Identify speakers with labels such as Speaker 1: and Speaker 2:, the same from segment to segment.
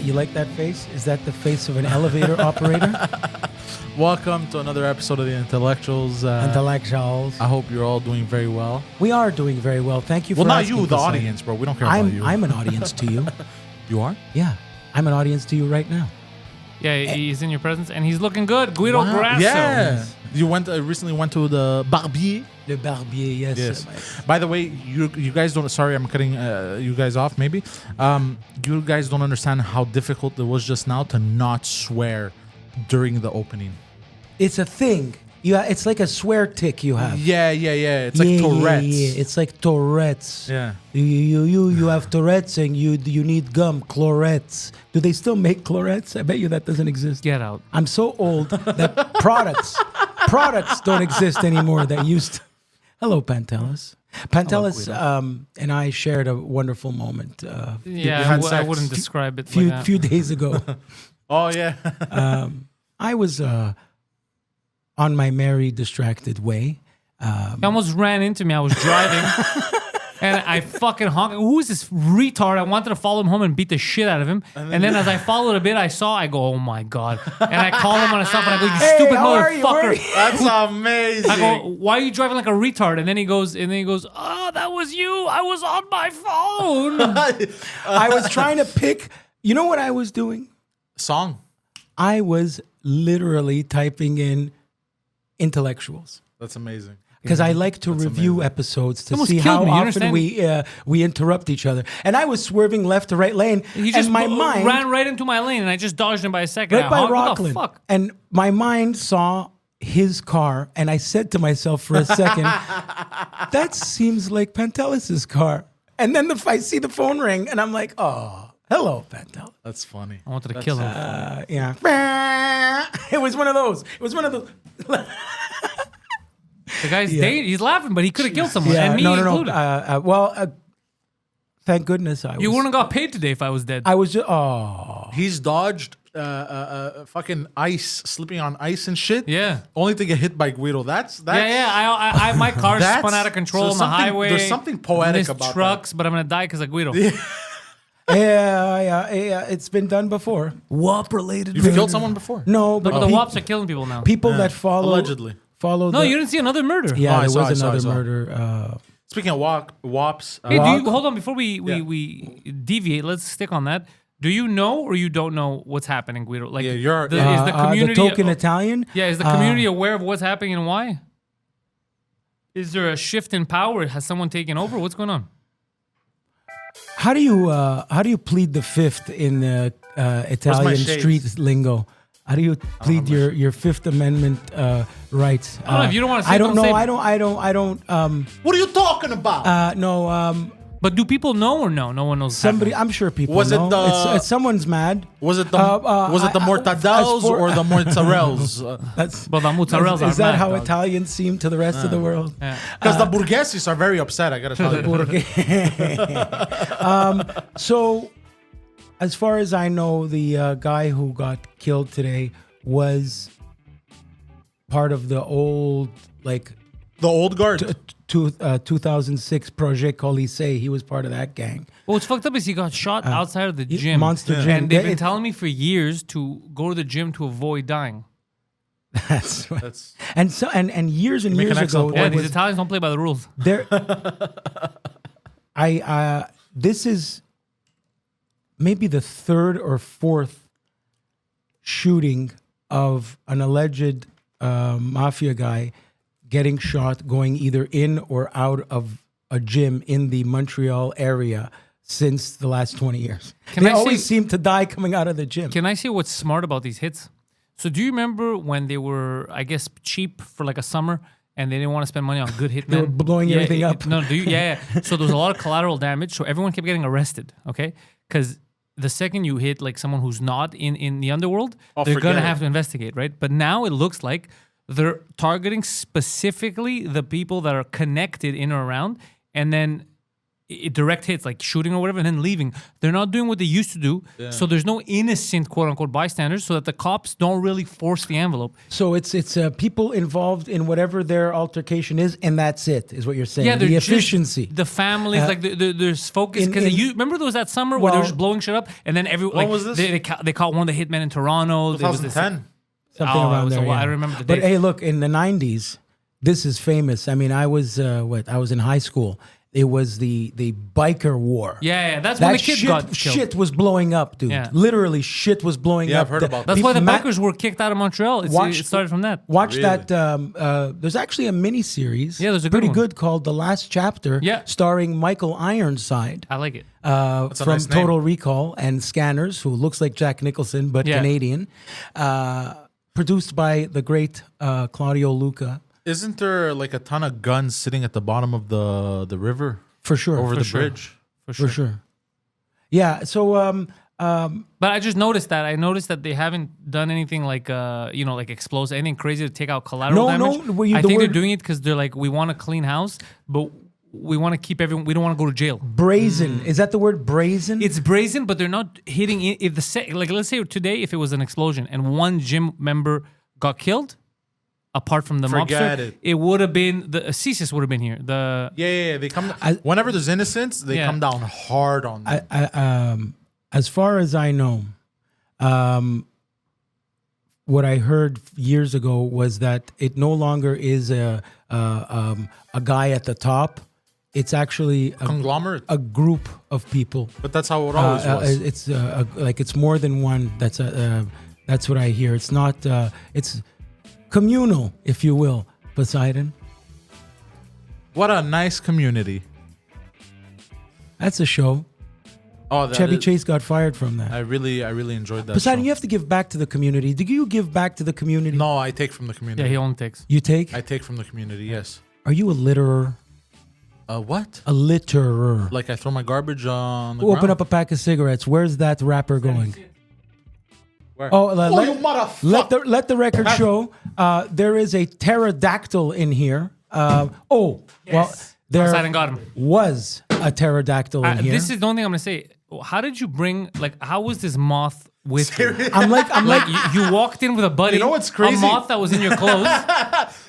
Speaker 1: You like that face? Is that the face of an elevator operator?
Speaker 2: Welcome to another episode of the Intellectuals.
Speaker 1: Intellectuals.
Speaker 2: I hope you're all doing very well.
Speaker 1: We are doing very well. Thank you for
Speaker 2: Well, not
Speaker 1: asking,
Speaker 2: you, the
Speaker 1: Poseidon.
Speaker 2: audience, bro. We don't care about you.
Speaker 1: I'm an audience to you.
Speaker 2: You are?
Speaker 1: Yeah, I'm an audience to you right now.
Speaker 3: Yeah, he's in your presence and he's looking good. Guido Grasso.
Speaker 2: Yeah. You recently went to the Barbier.
Speaker 1: Le Barbier, yes.
Speaker 2: By the way, you guys don't. Sorry, I'm cutting you guys off. Maybe you guys don't understand how difficult it was just now to not swear during the opening.
Speaker 1: It's a thing. It's like a swear tick you have.
Speaker 2: Yeah. It's like Tourette's.
Speaker 1: Yeah. It's like Tourette's.
Speaker 2: Yeah.
Speaker 1: You have Tourette's and you need gum, Clorettes. Do they still make Clorettes? I bet you that doesn't exist.
Speaker 3: Get out.
Speaker 1: I'm so old that products don't exist anymore that used to. Hello, Pantelis. Pantelis and I shared a wonderful moment.
Speaker 3: I wouldn't describe it like that.
Speaker 1: Few days ago.
Speaker 2: Oh, yeah.
Speaker 1: I was on my merry, distracted way.
Speaker 3: He almost ran into me. I was driving and I fucking honked. Who is this retard? I wanted to follow him home and beat the shit out of him. And then as I followed a bit, I go, oh my God. And I call him on his cell phone. I go, you stupid motherfucker.
Speaker 2: That's amazing.
Speaker 3: I go, why are you driving like a retard? And then he goes, oh, that was you. I was on my phone.
Speaker 1: I was trying to pick, you know what I was doing?
Speaker 2: Song.
Speaker 1: I was literally typing in intellectuals.
Speaker 2: That's amazing.
Speaker 1: Because I like to review episodes to
Speaker 3: Almost
Speaker 1: see
Speaker 3: killed
Speaker 1: how
Speaker 3: me, you
Speaker 1: often
Speaker 3: understand?
Speaker 1: we interrupt each other. And I was swerving left to right lane.
Speaker 3: He just
Speaker 1: and my mind
Speaker 3: ran right into my lane and I just dodged him by a second.
Speaker 1: right by
Speaker 3: What the
Speaker 1: Rockland.
Speaker 3: fuck?
Speaker 1: And my mind saw his car, and I said to myself for a second, that seems like Pantelis' car. And then I see the phone ring, and I'm like, oh, hello, Pantelis.
Speaker 2: That's funny.
Speaker 3: I wanted to kill him.
Speaker 1: Yeah. It was one of those.
Speaker 3: The guy's he's laughing, but he could have killed someone, and me included.
Speaker 1: Thank goodness I was.
Speaker 3: You wouldn't have got paid today if I was dead.
Speaker 1: I was just,
Speaker 2: He's dodged fucking ice, slipping on ice and shit.
Speaker 3: Yeah.
Speaker 2: Only to get hit by Guido. That's
Speaker 3: I my car spun out of control on the highway.
Speaker 2: There's something poetic about
Speaker 3: trucks, but I'm gonna die because of Guido.
Speaker 1: Yeah, it's been done before. WAP related.
Speaker 2: You've killed someone before?
Speaker 1: No,
Speaker 3: But
Speaker 1: but
Speaker 3: the WAPs are killing people now.
Speaker 1: people that follow
Speaker 2: allegedly.
Speaker 3: No, you didn't see another murder.
Speaker 1: Yeah,
Speaker 2: I
Speaker 1: there
Speaker 2: saw,
Speaker 1: was
Speaker 2: I
Speaker 1: another
Speaker 2: saw.
Speaker 1: murder.
Speaker 2: Speaking of WAPs,
Speaker 3: Hey, hold on before we deviate. Let's stick on that. Do you know or you don't know what's happening, Guido? Like, is the community
Speaker 1: the token Italian?
Speaker 3: Yeah, is the community aware of what's happening and why? Is there a shift in power? Has someone taken over? What's going on?
Speaker 1: How do you plead the fifth in Italian street lingo? How do you plead your Fifth Amendment rights?
Speaker 3: I don't know, if you don't want to say
Speaker 1: I
Speaker 3: it,
Speaker 1: don't know.
Speaker 3: say it.
Speaker 1: I don't.
Speaker 2: what are you talking about?
Speaker 1: No.
Speaker 3: But do people know or no? No one knows.
Speaker 1: Somebody, I'm sure people
Speaker 2: Was it
Speaker 1: know. It's someone's mad.
Speaker 2: Was it the mortadellas or the mozzarellas?
Speaker 1: That's
Speaker 3: Well, the mozzarellas
Speaker 1: is
Speaker 3: are
Speaker 1: that
Speaker 3: mad,
Speaker 1: how
Speaker 3: dog.
Speaker 1: Italians seem to the rest of the world?
Speaker 2: Because the Borghesis are very upset. I gotta tell you.
Speaker 1: So, as far as I know, the guy who got killed today was part of the old, like,
Speaker 2: The old guard.
Speaker 1: 2006 Projet Colisée. He was part of that gang.
Speaker 3: What's fucked up is he got shot outside of the gym.
Speaker 1: Monster Gym.
Speaker 3: And they've been telling me for years to go to the gym to avoid dying.
Speaker 1: That's and years and
Speaker 2: make
Speaker 1: years
Speaker 2: an
Speaker 1: ago.
Speaker 2: excellent
Speaker 3: Yeah,
Speaker 2: point.
Speaker 3: these Italians don't play by the rules.
Speaker 1: There, this is maybe the third or fourth shooting of an alleged mafia guy getting shot going either in or out of a gym in the Montreal area since the last 20 years. They always seem to die coming out of the gym.
Speaker 3: Can I say what's smart about these hits? So do you remember when they were, I guess, cheap for like a summer and they didn't want to spend money on good hitmen?
Speaker 1: They were blowing everything up.
Speaker 3: No, do you? Yeah. So there was a lot of collateral damage. So everyone kept getting arrested, okay? Because the second you hit like someone who's not in the underworld, they're going to have to investigate, right? But now it looks like they're targeting specifically the people that are connected in or around, and then direct hits, like shooting or whatever, and then leaving. They're not doing what they used to do. So there's no innocent quote unquote bystanders, so that the cops don't really force the envelope.
Speaker 1: So it's people involved in whatever their altercation is, and that's it. Is what you're saying?
Speaker 3: Yeah,
Speaker 1: the
Speaker 3: they're just-
Speaker 1: efficiency.
Speaker 3: the families, like there's focus because you remember there was that summer where they were just blowing shit up, and then everyone like
Speaker 2: was this?
Speaker 3: they caught one of the hitmen in Toronto. There was this-
Speaker 2: 2010.
Speaker 1: Something
Speaker 3: Oh,
Speaker 1: around
Speaker 3: so
Speaker 1: there.
Speaker 3: I
Speaker 1: Yeah.
Speaker 3: remember the
Speaker 1: But
Speaker 3: date.
Speaker 1: hey, look, in the '90s, this is famous. I mean, I was I was in high school. It was the biker war.
Speaker 3: Yeah, that's when the kid got killed.
Speaker 1: Shit was blowing up, dude.
Speaker 3: Yeah.
Speaker 1: Literally, shit was blowing
Speaker 2: Yeah,
Speaker 1: up.
Speaker 2: I've heard about that.
Speaker 3: That's why the
Speaker 1: Ma-
Speaker 3: bikers were kicked out of Montreal. It started from that.
Speaker 1: Watch
Speaker 2: Really?
Speaker 1: that. There's actually a mini series.
Speaker 3: Yeah, there's a good
Speaker 1: pretty
Speaker 3: one.
Speaker 1: good called "The Last Chapter."
Speaker 3: Yeah.
Speaker 1: starring Michael Ironside.
Speaker 3: I like it.
Speaker 1: From
Speaker 2: a nice name.
Speaker 1: Total Recall and Scanners, who looks like Jack Nicholson but
Speaker 3: Yeah.
Speaker 1: Canadian. Produced by the great Claudio Luca.
Speaker 2: Isn't there like a ton of guns sitting at the bottom of the river
Speaker 1: For sure.
Speaker 2: over
Speaker 1: for
Speaker 2: the
Speaker 1: sure.
Speaker 2: bridge?
Speaker 1: For sure. Yeah. So
Speaker 3: But I just noticed that. I noticed that they haven't done anything like, like explosive, anything crazy to take out collateral
Speaker 1: No,
Speaker 3: damage.
Speaker 1: were you-
Speaker 3: I
Speaker 1: the
Speaker 3: think they're
Speaker 1: word-
Speaker 3: doing it because they're like, we want a clean house, but we want to keep everyone. We don't want to go to jail.
Speaker 1: brazen. Is that the word brazen?
Speaker 3: It's brazen, but they're not hitting it. If like let's say today, if it was an explosion and one gym member got killed, apart from the
Speaker 2: Forget
Speaker 3: mobster,
Speaker 2: it.
Speaker 3: would have been the CSIS would have been here.
Speaker 2: Yeah. They come whenever there's innocence, they
Speaker 3: Yeah.
Speaker 2: come down hard on them.
Speaker 1: As far as I know, what I heard years ago was that it no longer is a guy at the top. It's actually
Speaker 2: Conglomerate.
Speaker 1: a group of people.
Speaker 2: But that's how it always was.
Speaker 1: It's like it's more than one. That's what I hear. It's not. It's communal, if you will. Poseidon.
Speaker 2: What a nice community.
Speaker 1: That's a show.
Speaker 2: Oh, that
Speaker 1: Chevy
Speaker 2: is-
Speaker 1: Chase got fired from that.
Speaker 2: I really enjoyed that.
Speaker 1: Poseidon,
Speaker 2: show.
Speaker 1: you have to give back to the community. Do you give back to the community?
Speaker 2: No, I take from the community.
Speaker 3: Yeah, he only takes.
Speaker 1: You take?
Speaker 2: I take from the community. Yes.
Speaker 1: Are you a litterer?
Speaker 2: What?
Speaker 1: A litterer.
Speaker 2: Like I throw my garbage on the
Speaker 1: Open
Speaker 2: ground?
Speaker 1: up a pack of cigarettes. Where's that wrapper going?
Speaker 2: Where?
Speaker 1: Oh,
Speaker 2: you motherfucker!
Speaker 1: let the record show. There is a pterodactyl in here. Well, there
Speaker 3: Poseidon got him.
Speaker 1: was a pterodactyl in here.
Speaker 3: This is the only thing I'm gonna say. How did you bring? Like, how was this moth with you?
Speaker 1: I'm like
Speaker 3: Like you walked in with a buddy.
Speaker 2: You know what's crazy?
Speaker 3: A moth that was in your clothes.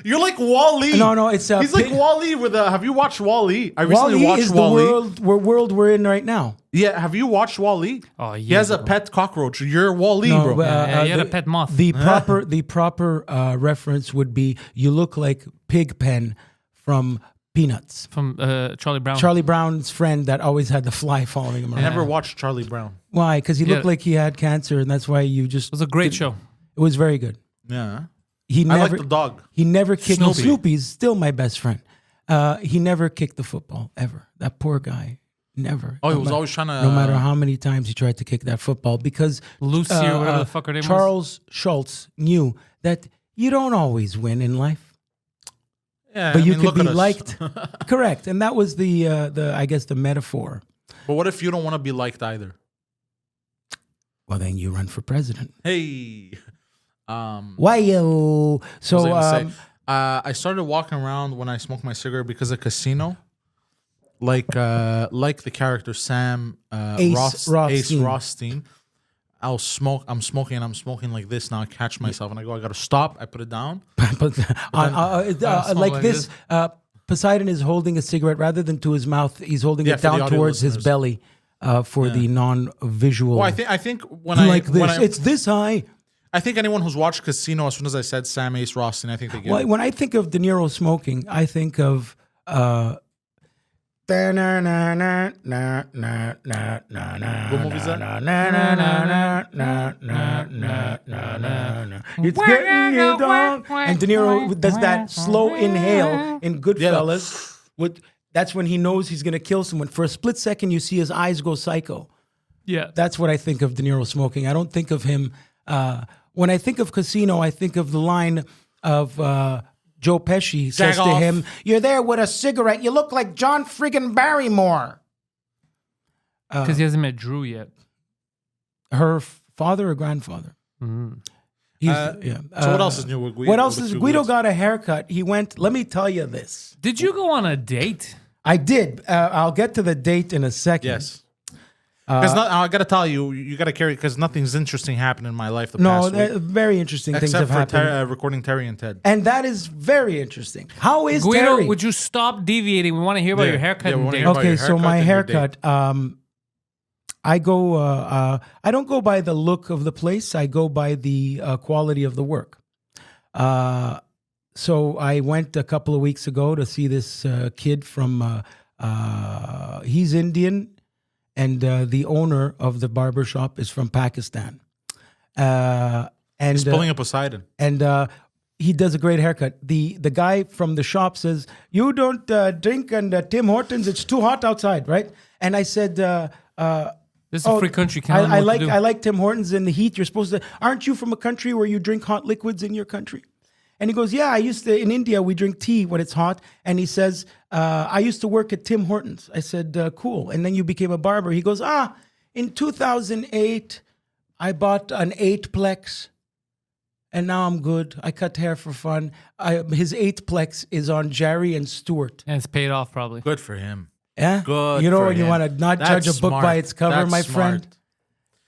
Speaker 2: You're like Wall-E.
Speaker 1: No, it's
Speaker 2: He's like Wall-E with a. Have you watched Wall-E? I recently
Speaker 1: Wall-E
Speaker 2: watched
Speaker 1: is
Speaker 2: Wall-E.
Speaker 1: the world we're in right now.
Speaker 2: Yeah, have you watched Wall-E?
Speaker 3: Oh,
Speaker 2: He has
Speaker 3: years
Speaker 2: a
Speaker 3: ago.
Speaker 2: pet cockroach. You're Wall-E,
Speaker 1: No,
Speaker 2: bro.
Speaker 1: but,
Speaker 3: Yeah, you had a pet moth.
Speaker 1: The proper reference would be you look like Pigpen from Peanuts.
Speaker 3: From Charlie Brown.
Speaker 1: Charlie Brown's friend that always had the fly following him
Speaker 2: I
Speaker 1: around.
Speaker 2: never watched Charlie Brown.
Speaker 1: Why? Because he looked
Speaker 3: Yeah.
Speaker 1: like he had cancer, and that's why you just.
Speaker 3: It was a great show.
Speaker 1: It was very good.
Speaker 2: Yeah.
Speaker 1: He
Speaker 2: I
Speaker 1: never.
Speaker 2: like the dog.
Speaker 1: He never kicked.
Speaker 2: Snoopy.
Speaker 1: Snoopy's still my best friend. He never kicked the football ever. That poor guy. Never.
Speaker 2: Oh, he
Speaker 1: No
Speaker 2: was
Speaker 1: ma-
Speaker 2: always trying to.
Speaker 1: No matter how many times he tried to kick that football, because
Speaker 3: Lucy or whatever the fuck her name was.
Speaker 1: Charles Schultz knew that you don't always win in life.
Speaker 2: Yeah,
Speaker 1: But
Speaker 2: I
Speaker 1: you
Speaker 2: mean,
Speaker 1: could
Speaker 2: look
Speaker 1: be
Speaker 2: at us.
Speaker 1: liked. Correct. And that was the I guess the metaphor.
Speaker 2: But what if you don't want to be liked either?
Speaker 1: Well, then you run for president.
Speaker 2: Hey.
Speaker 1: Why you? So
Speaker 2: What was I gonna say? I started walking around when I smoked my cigarette because of casino. Like the character Sam
Speaker 1: Ace
Speaker 2: Ace
Speaker 1: Rothstein.
Speaker 2: Rothstein. I'm smoking like this now. I catch myself and I go, I gotta stop. I put it down.
Speaker 1: but
Speaker 3: smoke
Speaker 1: like
Speaker 3: like
Speaker 1: this, Poseidon is holding a cigarette rather than to his mouth. He's holding
Speaker 2: Yeah,
Speaker 1: it
Speaker 2: for the
Speaker 1: down
Speaker 2: audio
Speaker 1: towards his
Speaker 2: listeners.
Speaker 1: belly for the non-visual.
Speaker 2: Well, I think when
Speaker 1: like
Speaker 2: I
Speaker 1: this,
Speaker 2: when I,
Speaker 1: it's this high.
Speaker 2: I think anyone who's watched Casino, as soon as I said Sam Ace Rothstein, I think they get
Speaker 1: Well,
Speaker 2: it.
Speaker 1: when I think of De Niro smoking, I think of. What
Speaker 2: What movie is that?
Speaker 1: It's getting you down. And De Niro does that slow inhale in Goodfellas. That's when he knows he's going to kill someone. For a split second, you see his eyes go psycho.
Speaker 3: Yeah.
Speaker 1: That's what I think of De Niro smoking. I don't think of him. When I think of Casino, I think of the line of Joe Pesci says to
Speaker 2: off.
Speaker 1: him, "You're there with a cigarette. You look like John friggin' Barrymore."
Speaker 3: Because he hasn't met Drew yet.
Speaker 1: Her father or grandfather? He's,
Speaker 2: So what else is new with Guido?
Speaker 1: What else
Speaker 2: with
Speaker 1: is
Speaker 2: two
Speaker 1: Guido
Speaker 2: Guidos?
Speaker 1: got a haircut? He went. Let me tell you this.
Speaker 3: Did you go on a date?
Speaker 1: I did. I'll get to the date in a second.
Speaker 2: Yes. Because I got to tell you, you got to carry because nothing's interesting happened in my life the
Speaker 1: No,
Speaker 2: past week.
Speaker 1: very interesting things have
Speaker 2: Except for
Speaker 1: happened.
Speaker 2: recording Terry and Ted.
Speaker 1: And that is very interesting. How is
Speaker 3: Guido,
Speaker 1: Terry?
Speaker 3: would you stop deviating? We want to hear about
Speaker 2: Yeah.
Speaker 3: your haircut.
Speaker 2: Yeah, we
Speaker 3: and
Speaker 2: wanna
Speaker 3: date.
Speaker 2: hear about
Speaker 1: Okay,
Speaker 2: your
Speaker 1: so my
Speaker 2: and your date.
Speaker 1: haircut, I go. I don't go by the look of the place. I go by the quality of the work. So I went a couple of weeks ago to see this kid from. He's Indian, and the owner of the barber shop is from Pakistan. And
Speaker 2: He's pulling a Poseidon.
Speaker 1: and he does a great haircut. The guy from the shop says, "You don't drink and Tim Hortons. It's too hot outside, right?" And I said,
Speaker 3: This is a free country. Can't
Speaker 1: I like Tim Hortons in the heat. You're supposed to. Aren't you from a country where you drink hot liquids in your country? And he goes, "Yeah, I used to. In India, we drink tea when it's hot." And he says, "I used to work at Tim Hortons." I said, "Cool." And then you became a barber. He goes, in 2008, I bought an 8-plex. And now I'm good. I cut hair for fun. His 8-plex is on Jerry and Stewart.
Speaker 3: And it's paid off probably.
Speaker 2: Good for him.
Speaker 1: Yeah,
Speaker 2: Good.
Speaker 1: you know
Speaker 2: for
Speaker 1: when you
Speaker 2: him.
Speaker 1: want to not
Speaker 2: That's
Speaker 1: judge a book
Speaker 2: smart.
Speaker 1: by its cover,
Speaker 2: That's
Speaker 1: my
Speaker 2: smart.
Speaker 1: friend.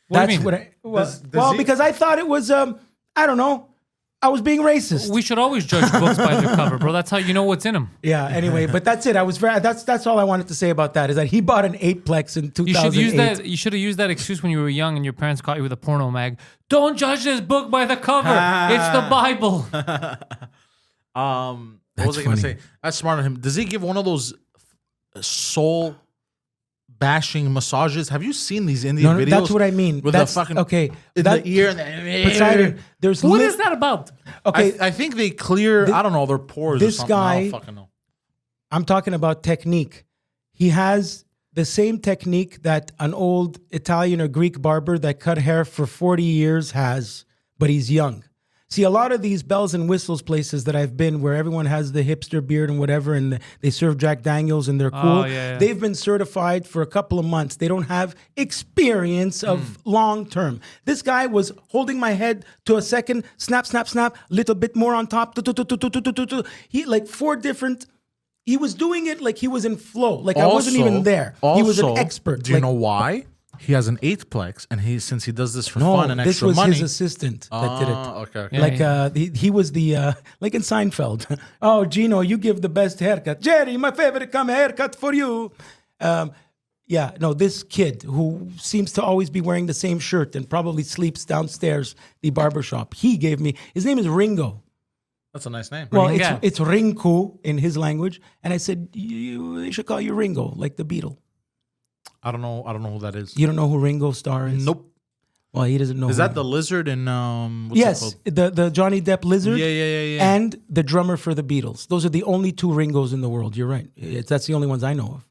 Speaker 3: What do
Speaker 1: That's
Speaker 3: you mean?
Speaker 1: what I. Well,
Speaker 2: Does he-
Speaker 1: because I thought it was. I don't know. I was being racist.
Speaker 3: We should always judge books by their cover, bro. That's how you know what's in them.
Speaker 1: Yeah. Anyway, but that's it. I was very. That's all I wanted to say about that. Is that he bought an 8-plex in 2008.
Speaker 3: You should use that. You should have used that excuse when you were young and your parents caught you with a porno mag. Don't judge this book by the cover. It's the Bible.
Speaker 2: What was I going to
Speaker 1: funny.
Speaker 2: say? That's smart of him. Does he give one of those soul bashing massages? Have you seen these Indian
Speaker 1: No,
Speaker 2: videos?
Speaker 1: that's what I mean.
Speaker 2: With
Speaker 1: That's
Speaker 2: the fucking
Speaker 1: okay.
Speaker 2: in
Speaker 1: That,
Speaker 2: the ear and the
Speaker 1: Poseidon, there's
Speaker 3: What
Speaker 1: lit-
Speaker 3: is that about?
Speaker 1: Okay,
Speaker 2: I think they clear. I don't know their pores.
Speaker 1: this
Speaker 2: or something. I
Speaker 1: guy-
Speaker 2: don't fucking know.
Speaker 1: I'm talking about technique. He has the same technique that an old Italian or Greek barber that cut hair for 40 years has, but he's young. See, a lot of these bells and whistles places that I've been where everyone has the hipster beard and whatever, and they serve Jack Daniels and they're cool.
Speaker 3: yeah.
Speaker 1: They've been certified for a couple of months. They don't have experience of long term. This guy was holding my head to a second, snap, snap, snap, little bit more on top. He like 4 different. He was doing it like he was in flow. Like I wasn't even there. He was an
Speaker 2: also,
Speaker 1: expert.
Speaker 2: Do you
Speaker 1: Like,
Speaker 2: know why? He has an 8-plex, and since he does this for
Speaker 1: no,
Speaker 2: fun and
Speaker 1: this
Speaker 2: extra
Speaker 1: was
Speaker 2: money.
Speaker 1: his assistant that did it.
Speaker 2: Okay.
Speaker 3: Yeah.
Speaker 1: Like he was the like in Seinfeld. Oh, Gino, you give the best haircut. Jerry, my favorite haircut for you. Yeah, no, this kid who seems to always be wearing the same shirt and probably sleeps downstairs the barbershop. He gave me. His name is Ringo.
Speaker 2: That's a nice name.
Speaker 1: Well,
Speaker 3: Ringo.
Speaker 1: it's Rinku in his language, and I said they should call you Ringo, like the Beatle.
Speaker 2: I don't know who that is.
Speaker 1: You don't know who Ringo Starr is?
Speaker 2: Nope.
Speaker 1: Well, he doesn't know.
Speaker 2: Is
Speaker 1: who
Speaker 2: that the lizard in what's
Speaker 1: yes,
Speaker 2: it called?
Speaker 1: the Johnny Depp lizard.
Speaker 2: Yeah.
Speaker 1: And the drummer for the Beatles. Those are the only 2 Ringos in the world. You're right. That's the only ones I know of.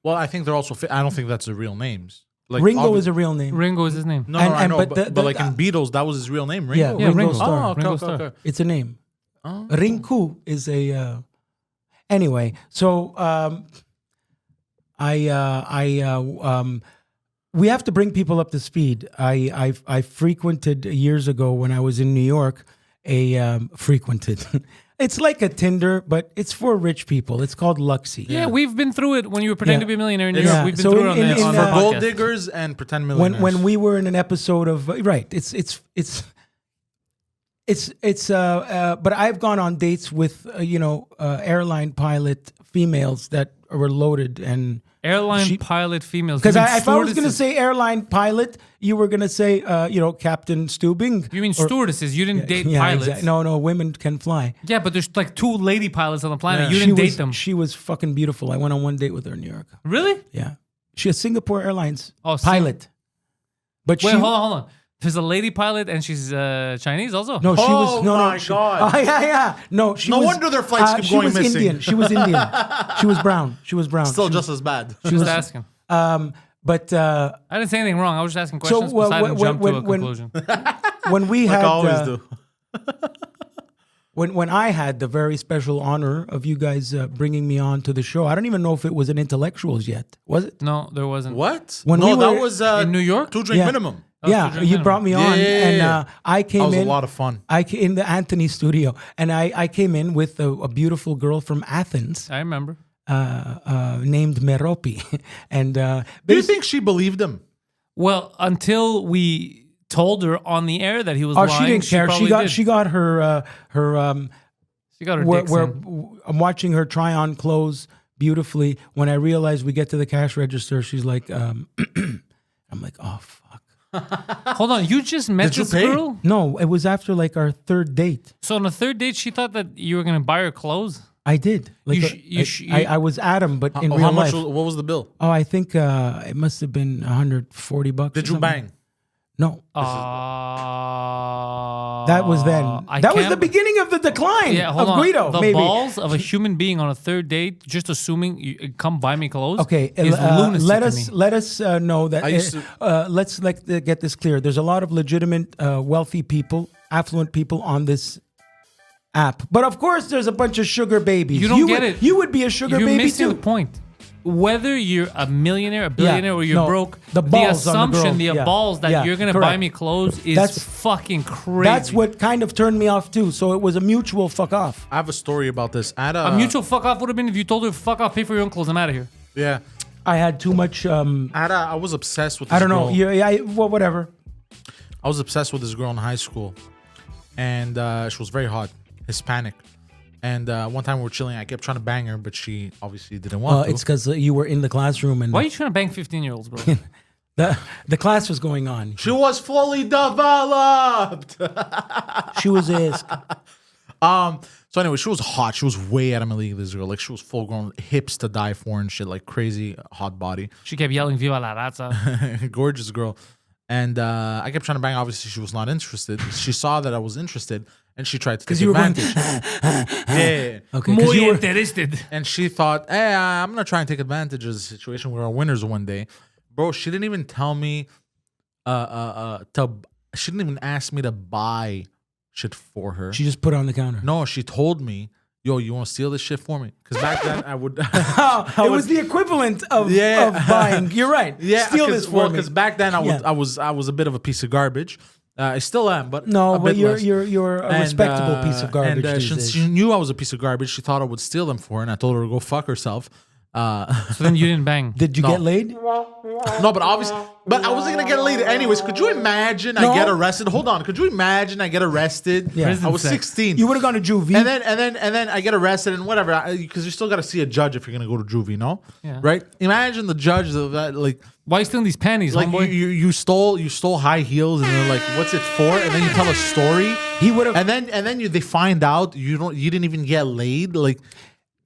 Speaker 2: Well, I think they're also. I don't think that's the real names. Like
Speaker 1: Ringo is a real name.
Speaker 3: Ringo is his name.
Speaker 2: No,
Speaker 1: and-
Speaker 2: I
Speaker 1: and-
Speaker 2: know,
Speaker 1: but
Speaker 2: but,
Speaker 1: the-
Speaker 2: but like in
Speaker 1: the-
Speaker 2: Beatles, that was his real name,
Speaker 1: Yeah,
Speaker 2: Ringo.
Speaker 3: Yeah,
Speaker 1: Ringo
Speaker 3: Ringo.
Speaker 1: Starr.
Speaker 2: Oh, okay,
Speaker 3: Ringo
Speaker 2: okay,
Speaker 3: Starr.
Speaker 2: okay.
Speaker 1: It's a name.
Speaker 2: Oh.
Speaker 1: Rinku is a. Anyway, so we have to bring people up to speed. I frequented years ago when I was in New York. Frequented. It's like a Tinder, but it's for rich people. It's called Luxy.
Speaker 3: Yeah, we've been through it when you were pretending
Speaker 1: Yeah.
Speaker 3: to be a millionaire in New
Speaker 2: It's-
Speaker 3: York. We've been
Speaker 1: so
Speaker 3: through
Speaker 1: in-
Speaker 3: it on
Speaker 1: in-
Speaker 3: the
Speaker 1: in,
Speaker 3: on
Speaker 1: uh,
Speaker 3: the
Speaker 2: For gold
Speaker 3: podcast.
Speaker 2: diggers and pretend millionaires.
Speaker 1: When we were in an episode of right, but I've gone on dates with airline pilot females that were loaded and
Speaker 3: Airline pilot females.
Speaker 1: because
Speaker 3: You mean
Speaker 1: if I was going to
Speaker 3: stewardesses.
Speaker 1: say airline pilot, you were going to say Captain Stubing.
Speaker 3: You mean stewardesses? You didn't date
Speaker 1: Yeah,
Speaker 3: pilots.
Speaker 1: exactly. No, women can fly.
Speaker 3: Yeah, but there's like 2 lady pilots on the planet.
Speaker 2: Yeah.
Speaker 3: You
Speaker 1: She
Speaker 3: didn't date
Speaker 1: was-
Speaker 3: them.
Speaker 1: She was fucking beautiful. I went on one date with her in New York.
Speaker 3: Really?
Speaker 1: Yeah, she is Singapore Airlines
Speaker 3: Pilot.
Speaker 1: pilot. But
Speaker 3: Wait,
Speaker 1: she,
Speaker 3: hold on. There's a lady pilot and she's Chinese also.
Speaker 1: No, she was
Speaker 2: Oh
Speaker 1: no,
Speaker 2: my
Speaker 1: she,
Speaker 2: God.
Speaker 1: Yeah. No, she
Speaker 2: No
Speaker 1: was.
Speaker 2: wonder their flights keep
Speaker 1: she
Speaker 2: going
Speaker 1: was
Speaker 2: missing.
Speaker 1: Indian. She was Indian. She was brown. She was brown.
Speaker 2: still
Speaker 1: She
Speaker 2: just as bad.
Speaker 3: Just asking.
Speaker 1: But
Speaker 3: I didn't say anything wrong. I was just asking questions.
Speaker 1: well,
Speaker 3: Poseidon
Speaker 1: when-
Speaker 3: jumped to a
Speaker 1: when-
Speaker 3: conclusion.
Speaker 1: when we
Speaker 2: Like
Speaker 1: had
Speaker 2: I always do.
Speaker 1: when I had the very special honor of you guys bringing me on to the show, I don't even know if it was an intellectuals yet. Was it?
Speaker 3: No, there wasn't.
Speaker 2: What?
Speaker 1: When
Speaker 2: no,
Speaker 1: we
Speaker 2: that
Speaker 1: were
Speaker 2: was
Speaker 3: in New York?
Speaker 2: 2 drink
Speaker 1: Yeah.
Speaker 2: minimum.
Speaker 3: was
Speaker 1: Yeah,
Speaker 3: to drink
Speaker 1: you
Speaker 3: minimum.
Speaker 1: brought me on,
Speaker 2: Yeah.
Speaker 1: and I came
Speaker 2: That was
Speaker 1: in.
Speaker 2: a lot of fun.
Speaker 1: in the Anthony studio, and I came in with a beautiful girl from Athens.
Speaker 3: I remember.
Speaker 1: named Meropi, and
Speaker 2: Do you think she believed him?
Speaker 3: Well, until we told her on the air that he was lying,
Speaker 1: she didn't care.
Speaker 3: probably
Speaker 1: She got her
Speaker 3: she got her
Speaker 1: where,
Speaker 3: dicks
Speaker 1: where
Speaker 3: in.
Speaker 1: I'm watching her try on clothes beautifully. When I realize we get to the cash register, she's like, I'm like, oh fuck.
Speaker 3: Hold on, you just met
Speaker 2: Did you
Speaker 3: this
Speaker 2: pay?
Speaker 3: girl?
Speaker 1: No, it was after like our third date.
Speaker 3: So on the third date, she thought that you were gonna buy her clothes.
Speaker 1: I did. Like I was Adam, but in real
Speaker 2: How much?
Speaker 1: life.
Speaker 2: What was the bill?
Speaker 1: Oh, I think it must have been $140.
Speaker 2: Did you bang?
Speaker 1: No.
Speaker 3: That
Speaker 1: That was then. That was the beginning of the decline
Speaker 3: Yeah, hold
Speaker 1: of
Speaker 3: on.
Speaker 1: Guido,
Speaker 3: The
Speaker 1: maybe.
Speaker 3: balls of a human being on a third date, just assuming you come buy me clothes.
Speaker 1: Okay,
Speaker 3: is lunacy
Speaker 1: let
Speaker 3: to
Speaker 1: us
Speaker 3: me.
Speaker 1: know that.
Speaker 2: I used
Speaker 1: Let's get this clear. There's a lot of legitimate, wealthy people, affluent people on this app, but of course, there's a bunch of sugar babies.
Speaker 3: You don't get it.
Speaker 1: You would be a sugar
Speaker 3: You're
Speaker 1: baby
Speaker 3: missing
Speaker 1: too.
Speaker 3: the point. Whether you're a millionaire, a billionaire, or you're
Speaker 1: no,
Speaker 3: broke,
Speaker 1: the balls on the
Speaker 3: assumption,
Speaker 1: girl. Yeah,
Speaker 3: balls that
Speaker 1: yeah,
Speaker 3: you're gonna buy
Speaker 1: correct.
Speaker 3: me clothes is
Speaker 1: That's-
Speaker 3: fucking crazy.
Speaker 1: That's what kind of turned me off too. So it was a mutual fuck off.
Speaker 2: I have a story about this.
Speaker 3: a mutual fuck off would have been if you told her, "Fuck off, pay for your own clothes, I'm out of here."
Speaker 2: Yeah.
Speaker 1: I had too much.
Speaker 2: I was obsessed with this
Speaker 1: I don't know.
Speaker 2: girl.
Speaker 1: Yeah, well, whatever.
Speaker 2: I was obsessed with this girl in high school. And she was very hot, Hispanic. And one time we were chilling, I kept trying to bang her, but she obviously didn't want to.
Speaker 1: It's because you were in the classroom and
Speaker 3: Why are you trying to bang 15-year-olds, bro?
Speaker 1: the class was going on.
Speaker 2: She was fully developed.
Speaker 1: She was asked.
Speaker 2: So anyway, she was hot. She was way out of my league, this girl. Like, she was full grown, hips to die for and shit, like crazy hot body.
Speaker 3: She kept yelling "Viva la raza."
Speaker 2: Gorgeous girl. And I kept trying to bang. Obviously, she was not interested. She saw that I was interested, and she tried to take
Speaker 1: you were going,
Speaker 2: advantage. Yeah.
Speaker 1: Okay, 'cause
Speaker 3: Muy
Speaker 1: you were,
Speaker 3: interested.
Speaker 2: And she thought, hey, I'm going to try and take advantage of the situation. We're winners one day. Bro, she didn't even tell me she didn't even ask me to buy shit for her.
Speaker 1: she just put it on the counter.
Speaker 2: No, she told me, yo, you want to steal this shit for me? Because back then I would...
Speaker 1: It was the equivalent of buying. You're right. Steal this for me.
Speaker 2: Because back then
Speaker 1: Yeah.
Speaker 2: I was a bit of a piece of garbage. I still am, but
Speaker 1: No,
Speaker 2: a
Speaker 1: but
Speaker 2: bit
Speaker 1: you're
Speaker 2: less.
Speaker 1: a respectable piece of garbage.
Speaker 2: And
Speaker 1: these
Speaker 2: since
Speaker 1: days.
Speaker 2: she knew I was a piece of garbage, she thought I would steal them for her, and I told her to go fuck herself.
Speaker 3: So then you didn't bang.
Speaker 1: Did you
Speaker 2: No.
Speaker 1: get laid?
Speaker 2: No, but obviously, but I wasn't gonna get laid anyways. Could you imagine
Speaker 1: No.
Speaker 2: I get arrested? Hold on, could you imagine I get arrested?
Speaker 1: Yeah.
Speaker 2: I was
Speaker 3: Prison sex.
Speaker 2: 16.
Speaker 1: You would have gone to juvie.
Speaker 2: and then I get arrested and whatever, because you still got to see a judge if you're gonna go to juvie, no?
Speaker 3: Yeah.
Speaker 2: Right? Imagine the judge of that, like
Speaker 3: Why are you stealing these panties,
Speaker 2: like
Speaker 3: homeboy?
Speaker 2: you stole high heels, and they're like, what's it for? And then you tell a story.
Speaker 1: He would have.
Speaker 2: And then they find out you didn't even get laid. Like,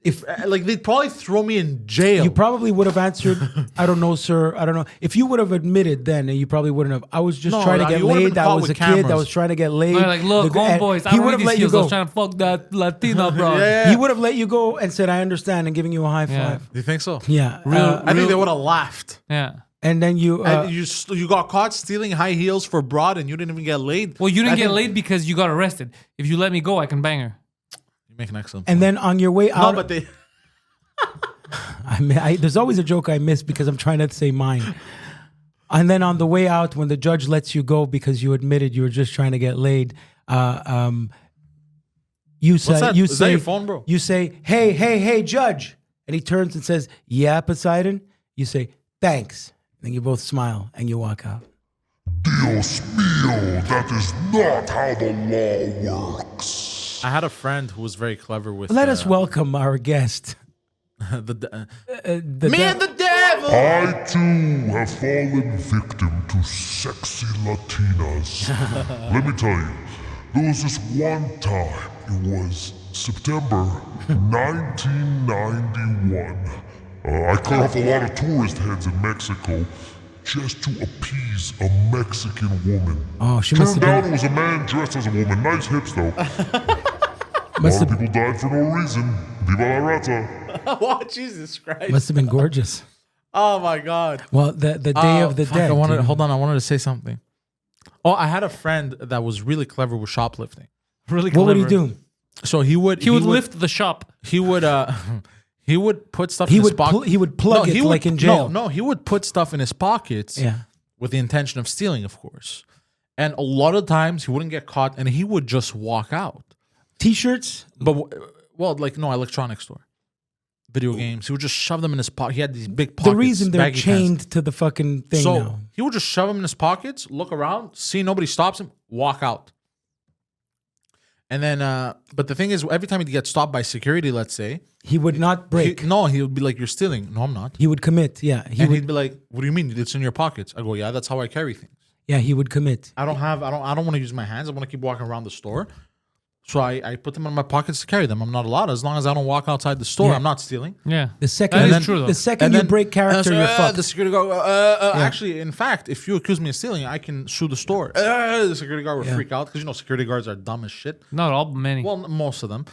Speaker 2: if like they'd probably throw me in jail.
Speaker 1: You probably would have answered, I don't know, sir. I don't know. If you would have admitted then, and you probably wouldn't have. I was just
Speaker 2: No,
Speaker 1: trying to get
Speaker 2: you would have
Speaker 1: laid.
Speaker 2: been
Speaker 1: I
Speaker 2: caught
Speaker 1: was a
Speaker 2: with
Speaker 1: kid. I
Speaker 2: cameras.
Speaker 1: was trying to get laid.
Speaker 3: They're like, look,
Speaker 1: The- and
Speaker 3: homeboys, I
Speaker 1: he
Speaker 3: don't
Speaker 1: would
Speaker 3: need
Speaker 1: have
Speaker 3: these
Speaker 1: let you
Speaker 3: heels. I was
Speaker 1: go.
Speaker 3: trying to fuck that Latina, bro.
Speaker 2: Yeah.
Speaker 1: He would have let you go and said, I understand, and giving you a high
Speaker 3: Yeah.
Speaker 1: five.
Speaker 2: Do you think so?
Speaker 1: Yeah.
Speaker 2: I think they would have laughed.
Speaker 3: Yeah.
Speaker 1: And then you.
Speaker 2: And you got caught stealing high heels for broad, and you didn't even get laid.
Speaker 3: Well, you didn't
Speaker 2: I
Speaker 3: get
Speaker 2: think-
Speaker 3: laid because you got arrested. If you let me go, I can bang her.
Speaker 2: You make an excellent.
Speaker 1: and then on your way out.
Speaker 2: no, but they.
Speaker 1: There's always a joke I miss because I'm trying to say mine. And then on the way out, when the judge lets you go because you admitted you were just trying to get laid, you say,
Speaker 2: What's that?
Speaker 1: you
Speaker 2: Is
Speaker 1: say,
Speaker 2: that your phone, bro?
Speaker 1: You say, hey, judge, and he turns and says, yeah, Poseidon. You say, thanks. And then you both smile and you walk out.
Speaker 4: Dios mío, that is not how the law works.
Speaker 2: I had a friend who was very clever with.
Speaker 1: Let us welcome our guest.
Speaker 2: the
Speaker 1: Me
Speaker 2: and the devil.
Speaker 4: I too have fallen victim to sexy Latinas. Let me tell you, there was this one time, it was September 1991. I cut off a lot of tourist heads in Mexico just to appease a Mexican woman.
Speaker 1: Oh, she must
Speaker 4: Turned
Speaker 1: have
Speaker 4: out
Speaker 1: been.
Speaker 4: it was a man dressed as a woman. Nice hips though. A
Speaker 1: Must
Speaker 4: lot of
Speaker 1: have,
Speaker 4: people died for no reason. Viva la rata.
Speaker 2: Oh, Jesus Christ!
Speaker 1: must have been gorgeous.
Speaker 2: Oh my God!
Speaker 1: Well, the day of the
Speaker 2: Fuck,
Speaker 1: dead.
Speaker 2: I wanted,
Speaker 1: you know.
Speaker 2: hold on, I wanted to say something. Oh, I had a friend that was really clever with shoplifting.
Speaker 3: Really
Speaker 1: What would he
Speaker 3: clever.
Speaker 1: do?
Speaker 2: So he would
Speaker 3: Lift the shop.
Speaker 2: He would he would put stuff
Speaker 1: He
Speaker 2: in his
Speaker 1: would
Speaker 2: pocket.
Speaker 1: he would plug it like in jail.
Speaker 2: No, he would put stuff in his pockets
Speaker 1: Yeah.
Speaker 2: with the intention of stealing, of course. And a lot of times he wouldn't get caught, and he would just walk out.
Speaker 1: T-shirts.
Speaker 2: But well, like no electronics store. video games. He would just shove them in his pocket. He had these big pockets.
Speaker 1: The reason they're
Speaker 2: baggy
Speaker 1: chained
Speaker 2: pants.
Speaker 1: to the fucking thing
Speaker 2: So
Speaker 1: now.
Speaker 2: he would just shove them in his pockets, look around, see nobody stops him, walk out. And then, but the thing is, every time he'd get stopped by security, let's say,
Speaker 1: He would not break.
Speaker 2: he would be like, "You're stealing." No, I'm not.
Speaker 1: He would commit. Yeah, he
Speaker 2: And
Speaker 1: would.
Speaker 2: he'd be like, "What do you mean? It's in your pockets?" I go, "Yeah, that's how I carry things.
Speaker 1: Yeah, he would commit.
Speaker 2: I don't want to use my hands. I want to keep walking around the store. So I put them in my pockets to carry them. I'm not allowed. As long as I don't walk outside the store,
Speaker 1: Yeah.
Speaker 2: I'm not stealing."
Speaker 3: Yeah.
Speaker 1: The second,
Speaker 3: That is
Speaker 1: then,
Speaker 3: true, though.
Speaker 1: the second you break character, you're fucked.
Speaker 2: The security guard, actually, in fact, if you accuse me of stealing, I can sue the store. The security guard would freak out because security guards are dumb as shit.
Speaker 3: Not all, but many.
Speaker 2: Well, most of them.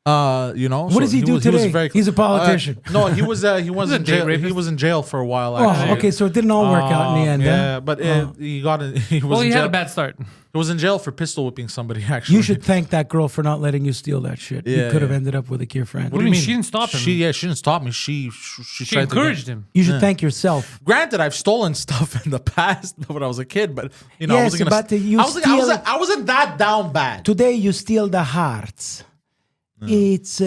Speaker 1: What does he do today? He's a politician.
Speaker 2: No, he was in
Speaker 3: date
Speaker 2: jail. He
Speaker 3: rapist.
Speaker 2: was in jail for a while. Actually.
Speaker 1: Oh, okay, so it didn't all work out in the end.
Speaker 2: Yeah,
Speaker 1: huh?
Speaker 2: but he got in. He was
Speaker 3: Well,
Speaker 2: in
Speaker 3: he
Speaker 2: jail.
Speaker 3: had a bad start.
Speaker 2: He was in jail for pistol whipping somebody. Actually,
Speaker 1: You should thank that girl for not letting you steal that shit. You
Speaker 2: Yeah,
Speaker 1: could have
Speaker 2: yeah.
Speaker 1: ended up with a your friend.
Speaker 3: What do you mean? She didn't stop him.
Speaker 2: She didn't stop me. She
Speaker 3: She
Speaker 2: tried to
Speaker 3: encouraged him.
Speaker 1: You should thank yourself.
Speaker 2: Granted, I've stolen stuff in the past when I was a kid, but I
Speaker 1: Yes,
Speaker 2: wasn't gonna.
Speaker 1: but you
Speaker 2: I wasn't that down bad.
Speaker 1: Today you steal the hearts. It's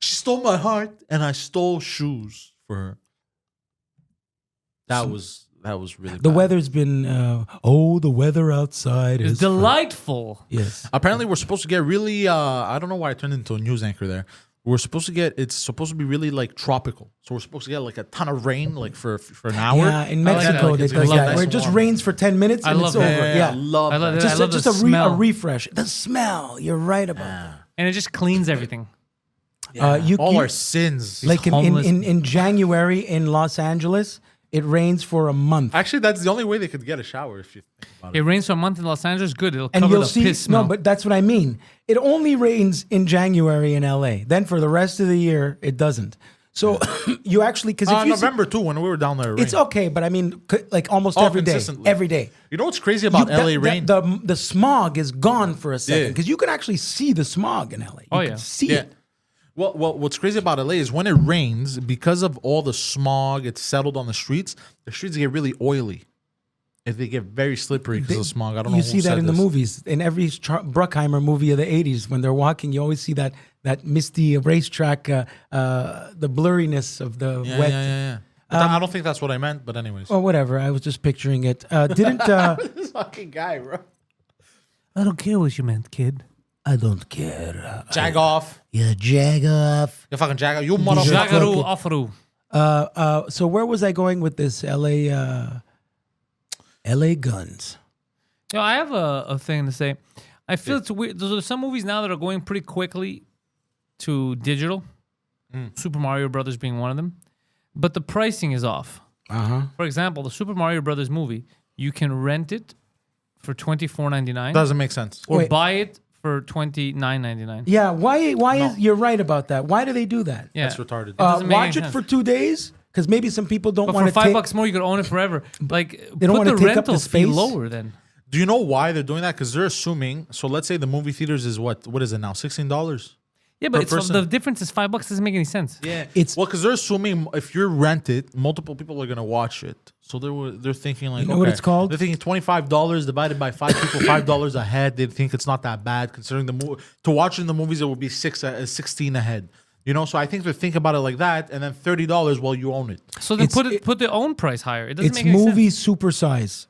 Speaker 2: She stole my heart, and I stole shoes for her. That was really
Speaker 1: the
Speaker 2: bad.
Speaker 1: weather's been. The weather outside
Speaker 3: It's
Speaker 1: is
Speaker 3: delightful.
Speaker 1: Yes.
Speaker 2: Apparently, we're supposed to get really. I don't know why I turned into a news anchor there. It's supposed to be really like tropical. So we're supposed to get like a ton of rain, like for an hour.
Speaker 1: Yeah, in
Speaker 3: I like that.
Speaker 1: Mexico
Speaker 3: Like,
Speaker 1: they
Speaker 2: it's
Speaker 1: do
Speaker 2: gonna be
Speaker 1: that.
Speaker 2: nice
Speaker 1: Where it
Speaker 2: and
Speaker 1: just
Speaker 2: warm.
Speaker 1: rains for 10 minutes
Speaker 3: I
Speaker 1: and
Speaker 3: love
Speaker 1: it's
Speaker 3: that.
Speaker 1: over.
Speaker 2: I
Speaker 1: Yeah.
Speaker 2: love
Speaker 3: I
Speaker 2: that.
Speaker 3: love that.
Speaker 1: Just,
Speaker 3: I
Speaker 1: a,
Speaker 3: love
Speaker 1: just
Speaker 3: the
Speaker 1: a
Speaker 3: smell.
Speaker 1: refresh. The smell. You're right about that.
Speaker 3: And it just cleans everything.
Speaker 2: All our sins.
Speaker 1: Like in
Speaker 3: homeless.
Speaker 1: January in Los Angeles, it rains for a month.
Speaker 2: Actually, that's the only way they could get a shower if you think about
Speaker 3: It
Speaker 2: it.
Speaker 3: rains for a month in Los Angeles. Good. It'll
Speaker 1: And
Speaker 3: cover
Speaker 1: you'll
Speaker 3: the
Speaker 1: see,
Speaker 3: piss smell.
Speaker 1: no, but that's what I mean. It only rains in January in LA. Then for the rest of the year, it doesn't. So you actually, because if you see,
Speaker 2: November too, when we were down there.
Speaker 1: it's
Speaker 2: rained.
Speaker 1: okay, but I mean, like almost every day.
Speaker 2: consistently.
Speaker 1: Every day.
Speaker 2: You know what's crazy about LA rain?
Speaker 1: The smog is gone for a second
Speaker 2: Yeah.
Speaker 1: because you can actually see the smog in LA. You
Speaker 3: Oh,
Speaker 1: can
Speaker 3: yeah.
Speaker 1: see
Speaker 2: Yeah.
Speaker 1: it.
Speaker 2: Well, what's crazy about LA is when it rains, because of all the smog, it's settled on the streets get really oily. And they get very slippery because of smog. I don't know
Speaker 1: You
Speaker 2: who
Speaker 1: see that
Speaker 2: said
Speaker 1: in the
Speaker 2: this.
Speaker 1: movies. In every Bruckheimer movie of the 80s, when they're walking, you always see that misty racetrack, the blurriness of the
Speaker 2: Yeah,
Speaker 1: wet.
Speaker 2: yeah. But I don't think that's what I meant, but anyways.
Speaker 1: Or whatever. I was just picturing it. Didn't
Speaker 2: This fucking guy, bro.
Speaker 3: I don't care what you meant, kid.
Speaker 1: I don't care.
Speaker 2: Jag off.
Speaker 1: Yeah, jag off.
Speaker 2: You fucking jag off. You motherfucker.
Speaker 3: Jagaru, afaru.
Speaker 1: So where was I going with this? LA guns.
Speaker 3: Yo, I have a thing to say. I feel it's weird. There's some movies now that are going pretty quickly to digital. Super Mario Brothers being one of them. But the pricing is off.
Speaker 1: Uh-huh.
Speaker 3: For example, the Super Mario Brothers movie, you can rent it for $24.99
Speaker 2: Doesn't make sense.
Speaker 3: or
Speaker 1: Wait.
Speaker 3: buy it for $29.99.
Speaker 1: Yeah, why is you're right about that. Why do they do that?
Speaker 3: Yeah.
Speaker 2: That's retarded.
Speaker 3: doesn't make
Speaker 1: Watch
Speaker 3: any
Speaker 1: it
Speaker 3: sense.
Speaker 1: for 2 days because maybe some people don't
Speaker 3: But
Speaker 1: want
Speaker 3: for
Speaker 1: to
Speaker 3: $5
Speaker 1: take.
Speaker 3: more, you could own it forever. Like,
Speaker 1: They don't
Speaker 3: put
Speaker 1: wanna
Speaker 3: the
Speaker 1: take up the
Speaker 3: rental fee
Speaker 1: space?
Speaker 3: lower then.
Speaker 2: Do you know why they're doing that? Because they're assuming. So let's say the movie theaters is what is it now? $16.
Speaker 3: Yeah, but
Speaker 2: Per
Speaker 3: it's,
Speaker 2: person.
Speaker 3: the difference is $5. Doesn't make any sense.
Speaker 2: Yeah,
Speaker 1: It's-
Speaker 2: because they're assuming if you rent it, multiple people are gonna watch it. So they're thinking like,
Speaker 1: You know what it's called?
Speaker 2: They're thinking $25 divided by 5 people, $5 a head. They think it's not that bad considering the movie. To watch in the movies, it would be 16 a head. You know, so I think they think about it like that, and then $30 while you own it.
Speaker 3: So then
Speaker 1: It's-
Speaker 3: put the own price higher. It doesn't
Speaker 1: It's
Speaker 3: make any
Speaker 1: movie
Speaker 3: sense.
Speaker 1: supersize.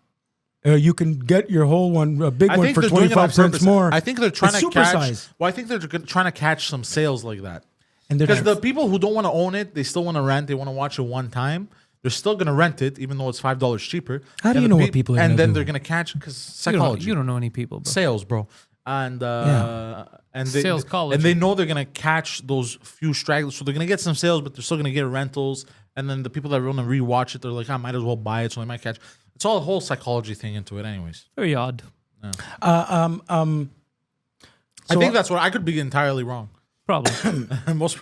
Speaker 1: You can get your whole one, a big
Speaker 2: I
Speaker 1: one
Speaker 2: think
Speaker 1: for
Speaker 2: they're doing it on
Speaker 1: 25 cents
Speaker 2: purpose.
Speaker 1: more.
Speaker 2: I think they're trying
Speaker 1: It's
Speaker 2: to catch.
Speaker 1: supersize.
Speaker 2: Well, I think they're trying to catch some sales like that.
Speaker 1: And they're
Speaker 2: Because the people who don't want to own it, they still want to rent. They want to watch it one time. They're still gonna rent it, even though it's $5 cheaper.
Speaker 1: How do
Speaker 2: And
Speaker 1: you
Speaker 2: the
Speaker 1: know what people are
Speaker 2: And
Speaker 1: gonna
Speaker 2: then
Speaker 1: do?
Speaker 2: they're gonna catch because
Speaker 3: You don't,
Speaker 2: psychology,
Speaker 3: you don't know any people, bro.
Speaker 2: sales, bro. And and they,
Speaker 3: Sales college.
Speaker 2: and they know they're gonna catch those few stragglers, so they're gonna get some sales, but they're still gonna get rentals. And then the people that want to rewatch it, they're like, I might as well buy it, so they might catch. It's all a whole psychology thing into it, anyways.
Speaker 3: Very odd.
Speaker 2: I
Speaker 1: So-
Speaker 2: think that's what I could be entirely wrong.
Speaker 3: Probably.
Speaker 2: Most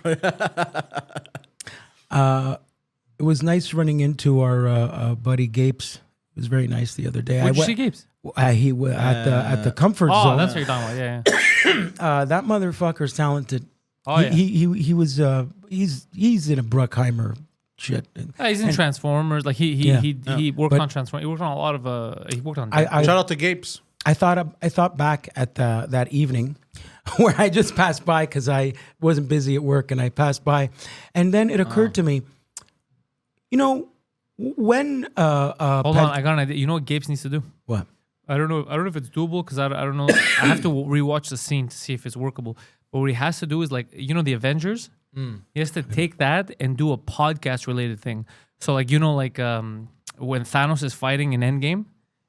Speaker 1: It was nice running into our buddy Gapes. It was very nice the other day.
Speaker 3: Where'd you see Gapes?
Speaker 1: He at the comfort
Speaker 3: Oh,
Speaker 1: zone.
Speaker 3: that's what you're talking about. Yeah.
Speaker 1: That motherfucker's talented.
Speaker 3: Oh, yeah.
Speaker 1: He was he's in a Bruckheimer shit.
Speaker 3: He's in Transformers. Like he worked
Speaker 1: But-
Speaker 3: on Transformers. He worked on a lot of. He worked on.
Speaker 1: I
Speaker 2: Shout out to Gapes.
Speaker 1: I thought back at that evening where I just passed by because I wasn't busy at work and I passed by. And then it occurred to me, you know, when...
Speaker 3: Hold on, I got an idea. You know what Gapes needs to do?
Speaker 1: What?
Speaker 3: I don't know if it's doable because I don't know. I have to rewatch the scene to see if it's workable. But what he has to do is like, you know, the Avengers? He has to take that and do a podcast related thing. So like, you know, like when Thanos is fighting in Endgame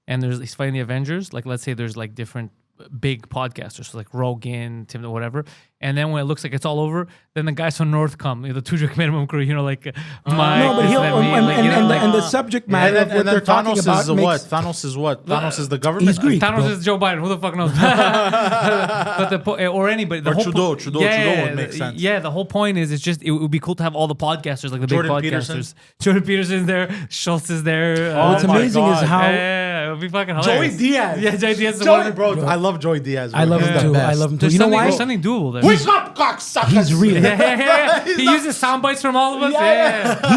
Speaker 3: and he's fighting the Avengers, like let's say there's like different big podcasters, so like Rogan, Tim, whatever. And then when it looks like it's all over, then the guys from North come, the Tujuk minimum crew, you know, like Mike.
Speaker 1: No, but he'll... And the subject matter of what they're talking
Speaker 2: Thanos
Speaker 1: about
Speaker 2: is
Speaker 1: makes...
Speaker 2: what? Thanos is what? Thanos is the government?
Speaker 1: He's Greek.
Speaker 3: Thanos
Speaker 1: bro.
Speaker 3: is Joe Biden. Who the fuck knows? But or anybody. The
Speaker 2: Or
Speaker 3: whole
Speaker 2: Trudeau would make sense.
Speaker 3: Yeah, the whole point is it's just it would be cool to have all the podcasters, like the
Speaker 2: Jordan
Speaker 3: big podcasters.
Speaker 2: Peterson.
Speaker 3: Jordan Peterson's there. Schultz is there.
Speaker 1: What's
Speaker 2: my
Speaker 1: amazing
Speaker 2: God.
Speaker 1: is how...
Speaker 3: Yeah, it would be fucking
Speaker 2: Joey
Speaker 3: hilarious.
Speaker 2: Diaz.
Speaker 3: Yeah, Joey Diaz is
Speaker 2: Joey,
Speaker 3: one of
Speaker 2: bro, I love Joey Diaz.
Speaker 1: I love
Speaker 2: He's
Speaker 1: him
Speaker 2: the
Speaker 1: too.
Speaker 2: best.
Speaker 1: I love him too.
Speaker 3: There's
Speaker 1: You know
Speaker 3: something,
Speaker 1: why?
Speaker 3: there's something doable there.
Speaker 2: Wake up, cocksuckers!
Speaker 1: He's real.
Speaker 3: Yeah. He uses sound bites from all of us. Yeah.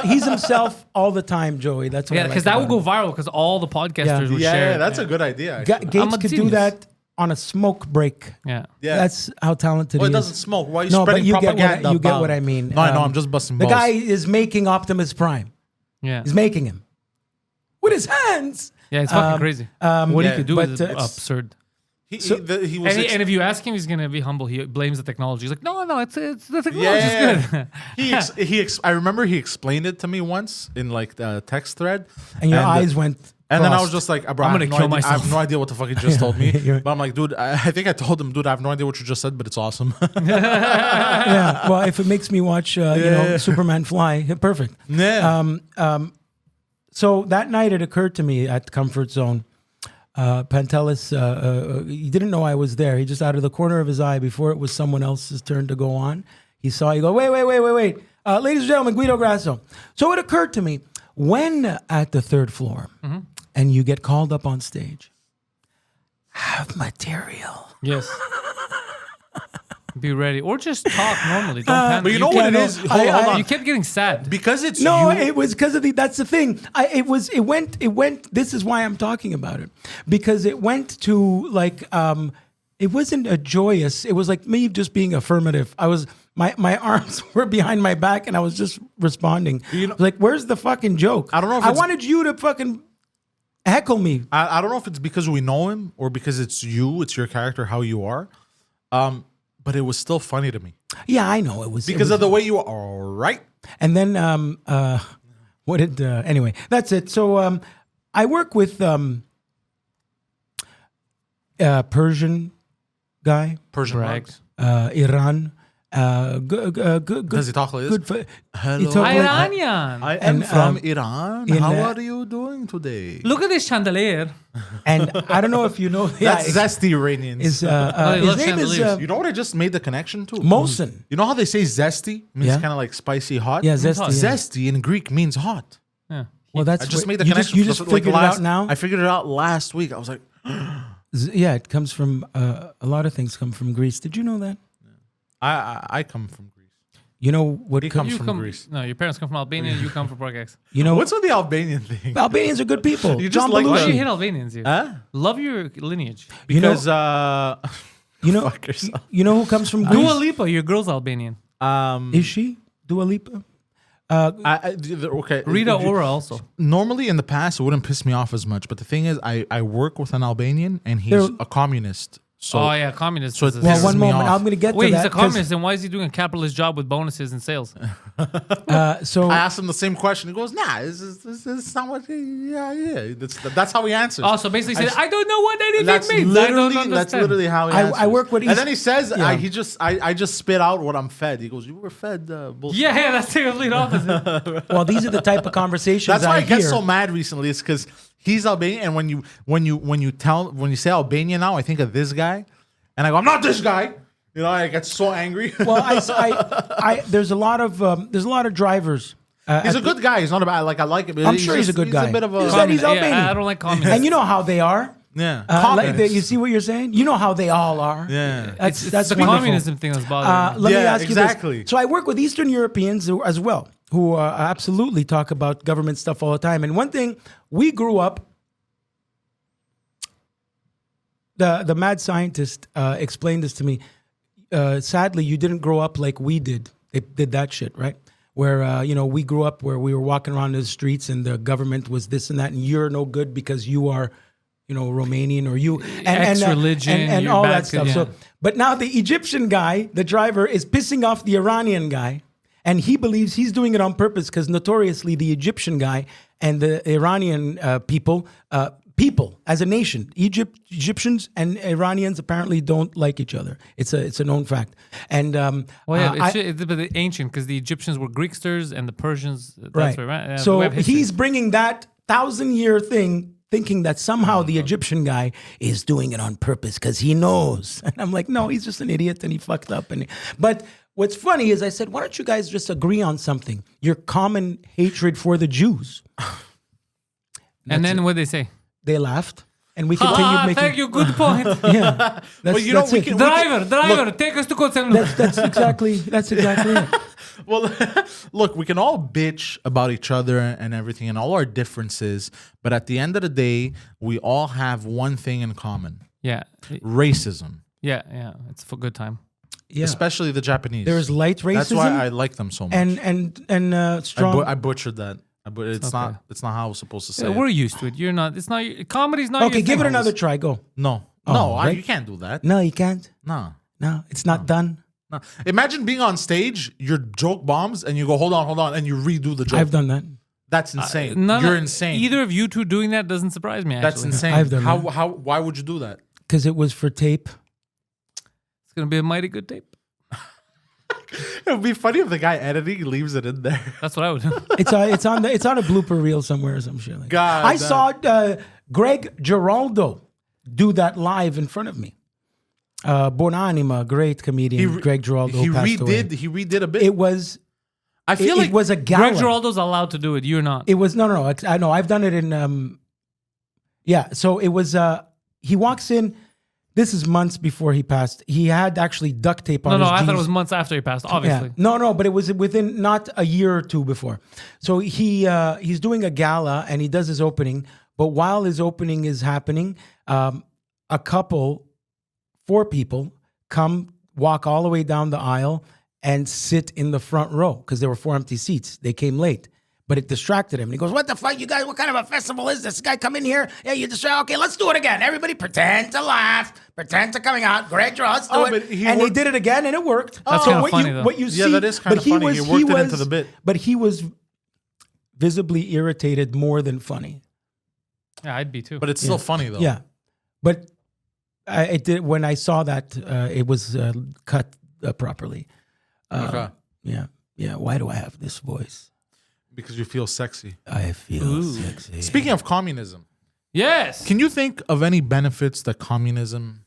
Speaker 1: He's himself all the time, Joey. That's what
Speaker 3: Yeah,
Speaker 1: I
Speaker 3: because
Speaker 1: like
Speaker 3: that would go
Speaker 1: about
Speaker 3: viral because all the podcasters would share.
Speaker 2: Yeah, that's a good idea.
Speaker 1: him.
Speaker 2: actually.
Speaker 1: Gates
Speaker 3: a
Speaker 1: could do
Speaker 3: genius.
Speaker 1: that on a smoke break.
Speaker 3: Yeah.
Speaker 2: Yeah.
Speaker 1: That's how talented
Speaker 2: Well,
Speaker 1: he
Speaker 2: it
Speaker 1: is.
Speaker 2: doesn't smoke. Why are you
Speaker 1: No, but
Speaker 2: spreading
Speaker 1: you get
Speaker 2: propaganda?
Speaker 1: what I
Speaker 2: about-
Speaker 1: mean.
Speaker 2: No, I know. I'm just busting
Speaker 1: The
Speaker 2: balls.
Speaker 1: guy is making Optimus Prime.
Speaker 3: Yeah.
Speaker 1: He's making him with his hands.
Speaker 3: Yeah, it's fucking crazy. What he
Speaker 2: yeah,
Speaker 3: could do
Speaker 1: but,
Speaker 3: is absurd.
Speaker 2: He was
Speaker 3: And if you ask him, he's gonna be humble. He blames the technology. He's like, no, it's the technology's
Speaker 2: yeah.
Speaker 3: good.
Speaker 2: I remember he explained it to me once in like the text thread,
Speaker 1: And your eyes went.
Speaker 2: And then I
Speaker 1: crossed.
Speaker 2: was just like, bro,
Speaker 3: I'm
Speaker 2: I
Speaker 3: gonna
Speaker 2: have no
Speaker 3: kill
Speaker 2: idea- I have
Speaker 3: myself.
Speaker 2: no idea what the fuck he just told me.
Speaker 1: You're-
Speaker 2: But I'm like, dude, I think I told him, dude, I have no idea what you just said, but it's awesome.
Speaker 1: Yeah. Well, if it makes me watch, Superman fly, perfect.
Speaker 2: yeah.
Speaker 1: So that night it occurred to me at Comfort Zone, Pantelis, he didn't know I was there. He just out of the corner of his eye, before it was someone else's turn to go on, he saw, you go, wait. Ladies and gentlemen, Guido Grasso. So it occurred to me, when at the third floor and you get called up on stage, have material.
Speaker 3: Yes. Be ready, or just talk normally. Don't panic.
Speaker 2: But you know what it
Speaker 1: can't-
Speaker 2: is?
Speaker 1: I-
Speaker 2: Hold on.
Speaker 3: You kept getting sad.
Speaker 2: Because it's
Speaker 1: No,
Speaker 2: you.
Speaker 1: it was because of that's the thing. It went. This is why I'm talking about it, because it went to like, it wasn't a joyous. It was like me just being affirmative. My arms were behind my back and I was just responding.
Speaker 2: You know-
Speaker 1: Like, where's the fucking joke?
Speaker 2: I don't know if
Speaker 1: I
Speaker 2: it's-
Speaker 1: wanted you to fucking heckle me.
Speaker 2: I don't know if it's because we know him or because it's you, it's your character, how you are. But it was still funny to me
Speaker 1: Yeah, I know it was
Speaker 2: because of the way you are. All right.
Speaker 1: And then, anyway, that's it. So, I work with Persian guy,
Speaker 2: Persian
Speaker 3: Brags.
Speaker 2: rags.
Speaker 1: Iran. Good.
Speaker 2: Does he talk like this?
Speaker 1: Good. He
Speaker 2: Hello.
Speaker 1: talk like-
Speaker 3: Iranian.
Speaker 2: I am
Speaker 1: And,
Speaker 2: from Iran.
Speaker 1: in,
Speaker 2: How
Speaker 1: uh,
Speaker 2: are you doing today?
Speaker 3: Look at this chandelier.
Speaker 1: And I don't know if you know.
Speaker 2: That's zesty Iranians.
Speaker 1: Is
Speaker 3: they
Speaker 1: his
Speaker 3: love
Speaker 1: name is
Speaker 3: chandeliers.
Speaker 2: You know what I just made the connection to?
Speaker 1: Mosin.
Speaker 2: You know how they say zesty means
Speaker 1: Yeah.
Speaker 2: kind of like spicy hot?
Speaker 1: Yeah, zesty. Yeah.
Speaker 2: Zesty in Greek means hot.
Speaker 3: Yeah.
Speaker 1: Well, that's
Speaker 2: I just
Speaker 1: what-
Speaker 2: made the
Speaker 1: you
Speaker 2: connection.
Speaker 1: You just
Speaker 2: Like
Speaker 1: figured it out now.
Speaker 2: I figured it out last week. I was like,
Speaker 1: Yeah, it comes from a lot of things come from Greece. Did you know that?
Speaker 2: I come from Greece.
Speaker 1: You know what
Speaker 2: He
Speaker 1: comes
Speaker 2: comes
Speaker 3: You
Speaker 2: from
Speaker 3: come.
Speaker 2: Greece.
Speaker 3: No, your parents come from Albania. You come from Parkex.
Speaker 1: You know
Speaker 2: What's with the Albanian thing?
Speaker 1: Albanians are good people.
Speaker 2: You just
Speaker 1: John
Speaker 2: like
Speaker 3: Why do
Speaker 1: Belushi.
Speaker 3: you hate Albanians? You
Speaker 2: Huh?
Speaker 3: love your lineage.
Speaker 1: You know-
Speaker 2: Because
Speaker 1: You know,
Speaker 2: fuck yourself.
Speaker 1: you know who comes from
Speaker 3: Dua
Speaker 1: Greece?
Speaker 3: Lipa, your girl's Albanian.
Speaker 1: Is she Dua Lipa?
Speaker 2: Okay.
Speaker 3: Rita Ora also.
Speaker 2: Normally in the past it wouldn't piss me off as much, but the thing is, I work with an Albanian and he's
Speaker 1: They're-
Speaker 2: a communist. So
Speaker 3: Oh yeah, communist.
Speaker 2: so
Speaker 3: is
Speaker 2: it
Speaker 3: a-
Speaker 1: Well,
Speaker 2: pisses
Speaker 1: one
Speaker 2: me
Speaker 1: moment.
Speaker 2: off.
Speaker 1: I'm going to get
Speaker 3: Wait,
Speaker 1: to
Speaker 3: he's
Speaker 1: that.
Speaker 3: a communist, and why is he doing a capitalist job with bonuses and sales?
Speaker 1: So
Speaker 2: I asked him the same question. He goes, "Nah, this is not what. Yeah. That's how he answers."
Speaker 3: Oh, so basically, he said, I don't know what anything
Speaker 2: That's
Speaker 3: means.
Speaker 2: that's literally how he
Speaker 1: I
Speaker 2: answers.
Speaker 1: work with
Speaker 2: and
Speaker 1: East-
Speaker 2: then he says,
Speaker 1: Yeah.
Speaker 2: I just spit out what I'm fed. He goes, "You were fed bullshit."
Speaker 3: Yeah, that's the complete opposite.
Speaker 1: well, these are the type of conversations
Speaker 2: That's why I get
Speaker 1: hear.
Speaker 2: so mad recently. It's because he's Albanian, and when you say Albanian now, I think of this guy, and I go, "I'm not this guy." You know, I get so angry.
Speaker 1: Well, there's a lot of drivers.
Speaker 2: He's a good guy. He's not a bad. Like I like him.
Speaker 1: I'm sure he's a good guy.
Speaker 2: He's a bit of a.
Speaker 1: You said he's
Speaker 3: Communist.
Speaker 1: Albanian.
Speaker 3: Yeah, I don't like communists.
Speaker 1: And you know how they are.
Speaker 2: Yeah.
Speaker 1: Like
Speaker 2: Communist.
Speaker 1: you see what you're saying? You know how they all are.
Speaker 2: Yeah.
Speaker 1: That's
Speaker 3: It's
Speaker 1: that's
Speaker 3: the
Speaker 1: wonderful.
Speaker 3: communism thing that's bothering me.
Speaker 1: Let me
Speaker 2: Yeah,
Speaker 1: ask you
Speaker 2: exactly.
Speaker 1: this. So I work with Eastern Europeans as well, who absolutely talk about government stuff all the time. And one thing, we grew up the mad scientist explained this to me. Sadly, you didn't grow up like we did. They did that shit, right? Where we grew up where we were walking around the streets and the government was this and that, and you're no good because you are, Romanian or you
Speaker 3: Ex-religion,
Speaker 1: and
Speaker 3: you're
Speaker 1: all
Speaker 3: bad
Speaker 1: that
Speaker 3: kid,
Speaker 1: stuff.
Speaker 3: yeah.
Speaker 1: So, but now the Egyptian guy, the driver, is pissing off the Iranian guy, and he believes he's doing it on purpose because notoriously the Egyptian guy and the Iranian people as a nation, Egyptians and Iranians apparently don't like each other. It's a known fact. And
Speaker 3: it's the ancient because the Egyptians were Greeksters and the Persians. That's right. Yeah,
Speaker 1: so
Speaker 3: we have history.
Speaker 1: he's bringing that 1,000-year thing, thinking that somehow the Egyptian guy is doing it on purpose because he knows. And I'm like, no, he's just an idiot and he fucked up. But what's funny is I said, why don't you guys just agree on something? Your common hatred for the Jews.
Speaker 3: And then what they say?
Speaker 1: They laughed, and we continued making.
Speaker 3: Thank you. Good point.
Speaker 1: Yeah, that's it.
Speaker 3: Driver, take us to Kotzebue.
Speaker 1: That's exactly it.
Speaker 2: Well, look, we can all bitch about each other and everything and all our differences, but at the end of the day, we all have one thing in common.
Speaker 3: Yeah.
Speaker 2: Racism.
Speaker 3: Yeah. It's for good time.
Speaker 1: Yeah.
Speaker 2: Especially the Japanese.
Speaker 1: There is light racism.
Speaker 2: That's why I like them so much.
Speaker 1: And strong.
Speaker 2: I butchered that. But it's
Speaker 3: okay.
Speaker 2: not how I was supposed to say
Speaker 3: Yeah,
Speaker 2: it.
Speaker 3: we're used to it. You're not. It's not. Comedy's not.
Speaker 1: Okay,
Speaker 3: your
Speaker 1: give
Speaker 3: thing.
Speaker 1: it another try. Go.
Speaker 2: No.
Speaker 1: right?
Speaker 2: You can't do that.
Speaker 1: No, you can't.
Speaker 2: No.
Speaker 1: No, it's not done.
Speaker 2: No. Imagine being on stage, your joke bombs, and you go, hold on, and you redo the joke.
Speaker 1: I've done that.
Speaker 2: That's insane. You're insane.
Speaker 3: Either of you two doing that doesn't surprise me. Actually.
Speaker 2: That's insane.
Speaker 1: I've done that.
Speaker 2: Why would you do that?
Speaker 1: Because it was for tape.
Speaker 3: It's gonna be a mighty good tape.
Speaker 2: It would be funny if the guy editing leaves it in there.
Speaker 3: That's what I would do.
Speaker 1: It's on a blooper reel somewhere or some shit like that.
Speaker 2: God,
Speaker 1: I saw Greg Giraldo do that live in front of me. Buonanima, great comedian. Greg Giraldo passed away.
Speaker 2: He redid a bit.
Speaker 1: It was.
Speaker 2: I feel like
Speaker 1: it was a gala.
Speaker 3: Greg Giraldo's allowed to do it. You're not.
Speaker 1: It was no. I know. I've done it in. Yeah. So it was. He walks in. This is months before he passed. He had actually duct tape on his
Speaker 3: I
Speaker 1: jeans.
Speaker 3: thought it was months after he passed. Obviously.
Speaker 1: Yeah. No, but it was within not a year or two before. So he's doing a gala and he does his opening. But while his opening is happening, a couple, 4 people, walk all the way down the aisle and sit in the front row because there were 4 empty seats. They came late. But it distracted him. And he goes, what the fuck, you guys? What kind of a festival is this? Guy come in here. Yeah, you distract. Okay, let's do it again. Everybody pretend to laugh. Pretend to coming out. Greg, draw, let's do it. They did it again, and it worked.
Speaker 3: That's kinda funny, though.
Speaker 1: What you see,
Speaker 2: that is kind of funny. He worked it into the bit.
Speaker 1: But he was visibly irritated more than funny.
Speaker 3: Yeah, I'd be too.
Speaker 2: But it's still funny, though.
Speaker 1: Yeah. But it did when I saw that, it was cut properly.
Speaker 2: Okay.
Speaker 1: Yeah. Why do I have this voice?
Speaker 2: Because you feel sexy.
Speaker 1: I feel sexy.
Speaker 2: Speaking of communism,
Speaker 3: yes.
Speaker 2: can you think of any benefits that communism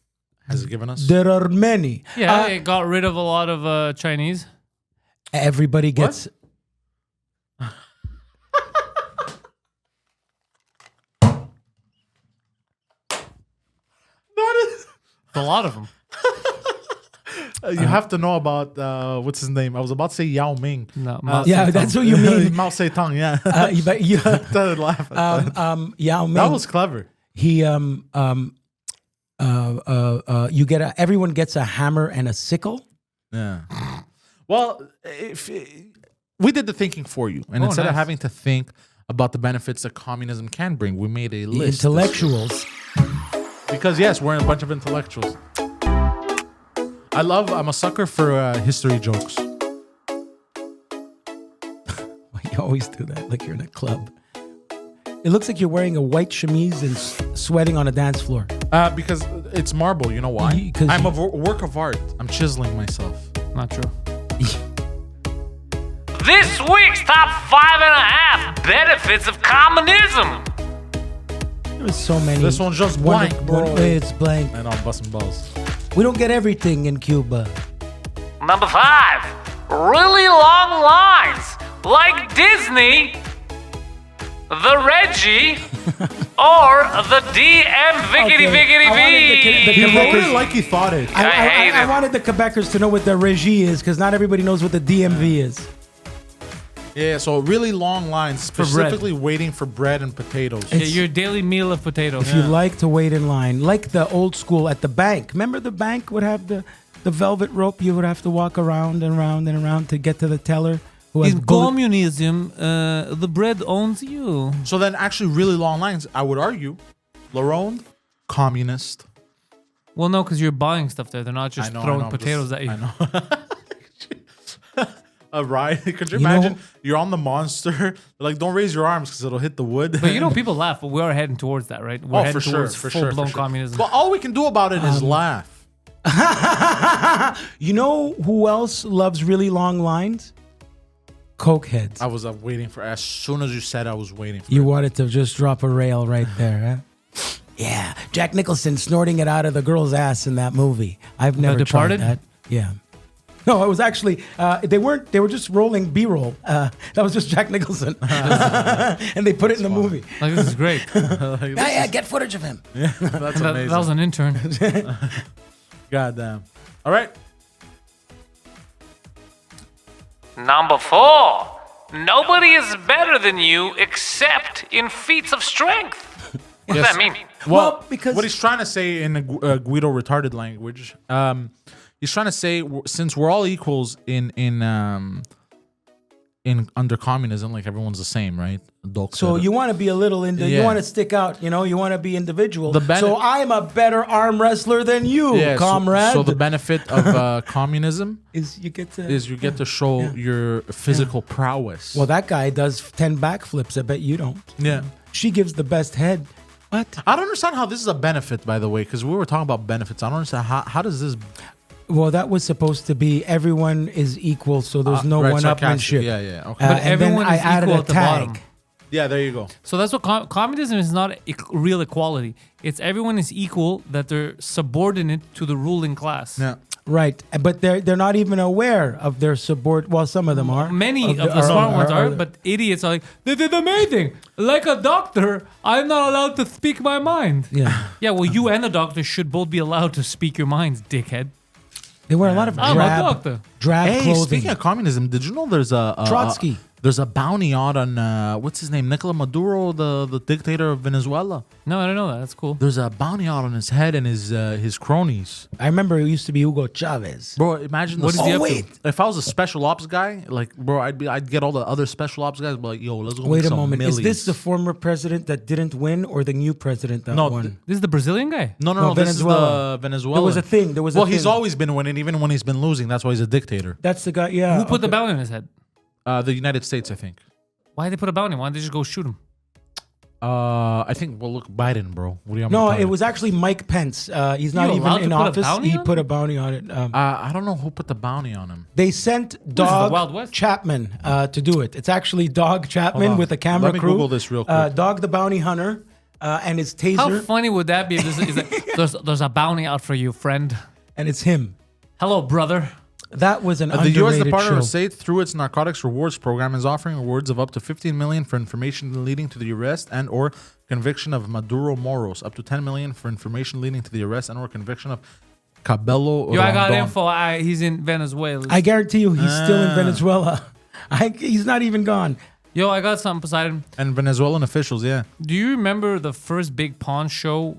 Speaker 2: has given us?
Speaker 1: There are many.
Speaker 3: Yeah, it got rid of a lot of Chinese.
Speaker 1: Everybody gets.
Speaker 3: A lot of them.
Speaker 2: You have to know about what's his name? I was about to say Yao Ming.
Speaker 3: No,
Speaker 1: Yeah, that's what you mean.
Speaker 2: Mao Zedong. Yeah.
Speaker 1: But you,
Speaker 2: Don't laugh at that.
Speaker 1: Yao Ming.
Speaker 2: That was clever.
Speaker 1: He you get everyone gets a hammer and a sickle.
Speaker 2: Yeah. Well, we did the thinking for you, and instead of
Speaker 3: nice.
Speaker 2: having to think about the benefits that communism can bring, we made a
Speaker 1: The
Speaker 2: list.
Speaker 1: intellectuals.
Speaker 2: Because yes, we're a bunch of intellectuals. I'm a sucker for history jokes.
Speaker 1: You always do that, like you're in a club. It looks like you're wearing a white chemise and sweating on a dance floor.
Speaker 2: Because it's marble. You know why?
Speaker 1: 'Cause
Speaker 2: I'm a work of art. I'm chiseling myself.
Speaker 3: Not true. This week's top 5.5 benefits of communism.
Speaker 1: There's so many.
Speaker 2: This one's just blank, bro.
Speaker 1: It's blank.
Speaker 2: And I'm busting balls.
Speaker 1: We don't get everything in Cuba.
Speaker 3: Number 5, really long lines, like Disney, the Reggie, or the DM Vickety Vickety
Speaker 1: I wanted
Speaker 3: V.
Speaker 2: He wrote it
Speaker 1: Quebecers-
Speaker 2: like he thought it.
Speaker 3: I hate
Speaker 1: I
Speaker 3: it.
Speaker 1: wanted the Quebecers to know what the Regie is because not everybody knows what the DMV is.
Speaker 2: Yeah, so really long lines,
Speaker 3: bread.
Speaker 2: specifically waiting for bread and potatoes.
Speaker 3: Yeah, your daily meal of potatoes.
Speaker 1: If you like to wait in line, like the old school at the bank. Remember the bank would have the velvet rope. You would have to walk around and around and around to get to the teller. Who has
Speaker 3: In communism, the bread owns you.
Speaker 2: So then actually really long lines, I would argue, Laronde, communist.
Speaker 3: Well, no, because you're buying stuff there. They're not just
Speaker 2: I know,
Speaker 3: throwing
Speaker 2: I'm
Speaker 3: potatoes
Speaker 2: just-
Speaker 3: at you.
Speaker 2: I know. A ride. Could you
Speaker 1: You know-
Speaker 2: imagine? You're on the monster. They're like, don't raise your arms because it'll hit the wood.
Speaker 3: But you know, people laugh, but we are heading towards that, right? We're
Speaker 2: Oh,
Speaker 3: heading
Speaker 2: for sure,
Speaker 3: towards
Speaker 2: for sure,
Speaker 3: full-blown
Speaker 2: for sure.
Speaker 3: communism.
Speaker 2: Well, all we can do about it is laugh.
Speaker 1: You know who else loves really long lines? Cokeheads.
Speaker 2: I was waiting for. As soon as you said, I was waiting for.
Speaker 1: You
Speaker 2: it.
Speaker 1: wanted to just drop a rail right there, huh? Yeah, Jack Nicholson snorting it out of the girl's ass in that movie. I've never tried
Speaker 3: Departed?
Speaker 1: that. Yeah. No, it was actually they weren't. They were just rolling B-roll. That was just Jack Nicholson, and they put it in the movie.
Speaker 3: Like, this is great.
Speaker 1: Yeah, get footage of him.
Speaker 2: That's
Speaker 3: that,
Speaker 2: amazing.
Speaker 3: that was an intern.
Speaker 2: Goddamn. All right.
Speaker 5: Number 4. Nobody is better than you except in feats of strength. What does
Speaker 2: Yes.
Speaker 5: that mean?
Speaker 1: Well, because
Speaker 2: what he's trying to say in Guido retarded language, he's trying to say since we're all equals in under communism, like everyone's the same, right?
Speaker 1: so you want to be a little you
Speaker 2: Yeah.
Speaker 1: want to stick out. You know, you want to be individual.
Speaker 2: The bene-
Speaker 1: So I'm a better arm wrestler than you,
Speaker 2: yeah,
Speaker 1: comrade.
Speaker 2: So the benefit of communism
Speaker 1: is you get to
Speaker 2: is you get to show your physical prowess.
Speaker 1: Well, that guy does 10 backflips. I bet you don't.
Speaker 2: yeah.
Speaker 1: She gives the best head. What?
Speaker 2: I don't understand how this is a benefit, by the way, because we were talking about benefits. I don't understand how does this
Speaker 1: Well, that was supposed to be everyone is equal, so there's no
Speaker 2: right,
Speaker 1: one-upmanship.
Speaker 2: sarcastic. Yeah, okay.
Speaker 3: But
Speaker 1: and then
Speaker 3: everyone
Speaker 1: I
Speaker 3: is
Speaker 1: added
Speaker 3: equal
Speaker 1: a
Speaker 3: at the bottom.
Speaker 1: tag.
Speaker 2: Yeah, there you go.
Speaker 3: So that's what communism is not real equality. It's everyone is equal, that they're subordinate to the ruling class.
Speaker 2: Yeah.
Speaker 1: Right, but they're not even aware of their Well, some of them are.
Speaker 3: Many of the smart ones are, but idiots are like, they did amazing. Like a doctor, I'm not allowed to speak my mind.
Speaker 1: Yeah,
Speaker 3: Yeah, well, you and the doctor should both be allowed to speak your minds, dickhead.
Speaker 1: they wear a lot of
Speaker 3: I'm a doctor.
Speaker 1: drab
Speaker 2: Hey,
Speaker 1: clothing.
Speaker 2: speaking of communism, did you know there's a
Speaker 1: Trotsky.
Speaker 2: there's a bounty out on what's his name, Nicolas Maduro, the dictator of Venezuela.
Speaker 3: No, I don't know that. That's cool.
Speaker 2: There's a bounty out on his head and his cronies.
Speaker 1: I remember it used to be Hugo Chavez.
Speaker 2: Bro, imagine
Speaker 3: What
Speaker 2: this.
Speaker 3: is he up to?
Speaker 1: wait.
Speaker 2: If I was a special ops guy, like bro, I'd get all the other special ops guys, be like, yo, let's go.
Speaker 1: Wait
Speaker 2: make
Speaker 1: a
Speaker 2: some
Speaker 1: moment.
Speaker 2: millies.
Speaker 1: Is this the former president that didn't win, or the new president that
Speaker 2: No,
Speaker 1: won?
Speaker 3: This is the Brazilian guy?
Speaker 2: No,
Speaker 1: No,
Speaker 2: this is
Speaker 1: Venezuela.
Speaker 2: the Venezuela.
Speaker 1: There was a thing. There was a
Speaker 2: Well, he's
Speaker 1: thing.
Speaker 2: always been winning, even when he's been losing. That's why he's a dictator.
Speaker 1: That's the guy. Yeah.
Speaker 3: Who put the
Speaker 1: okay.
Speaker 3: bounty on his head?
Speaker 2: The United States, I think.
Speaker 3: Why did they put a bounty? Why didn't they just go shoot him?
Speaker 2: I think. Well, look, Biden, bro. What do you want me to
Speaker 1: No,
Speaker 2: tell
Speaker 1: it
Speaker 2: you?
Speaker 1: was actually Mike Pence. He's not
Speaker 3: You
Speaker 1: even
Speaker 3: allowed
Speaker 1: in
Speaker 3: to put a
Speaker 1: office.
Speaker 3: bounty
Speaker 1: He
Speaker 3: on
Speaker 1: put
Speaker 3: him?
Speaker 1: a bounty on it.
Speaker 2: I don't know who put the bounty on him.
Speaker 1: They sent
Speaker 3: the
Speaker 1: Dog
Speaker 3: Wild West?
Speaker 1: Chapman to do it. It's actually Dog Chapman
Speaker 2: on.
Speaker 1: with a camera
Speaker 2: Let me
Speaker 1: crew.
Speaker 2: Google this real quick.
Speaker 1: Dog the Bounty Hunter and his
Speaker 3: How
Speaker 1: taser,
Speaker 3: funny would that be if there's a bounty out for you, friend?
Speaker 1: and it's him.
Speaker 3: Hello, brother.
Speaker 1: That was an
Speaker 2: The
Speaker 1: underrated
Speaker 2: U.S. Department
Speaker 1: show.
Speaker 2: of State, through its narcotics rewards program, is offering rewards of up to $15 million for information leading to the arrest and/or conviction of Maduro Moros, up to $10 million for information leading to the arrest and/or conviction of Cabello.
Speaker 3: Yo, I got
Speaker 2: Rondon.
Speaker 3: info. He's in Venezuela.
Speaker 1: I guarantee you, he's still in Venezuela. He's not even gone.
Speaker 3: Yo, I got something, Poseidon.
Speaker 2: And Venezuelan officials, yeah.
Speaker 3: Do you remember the first big Pawn show?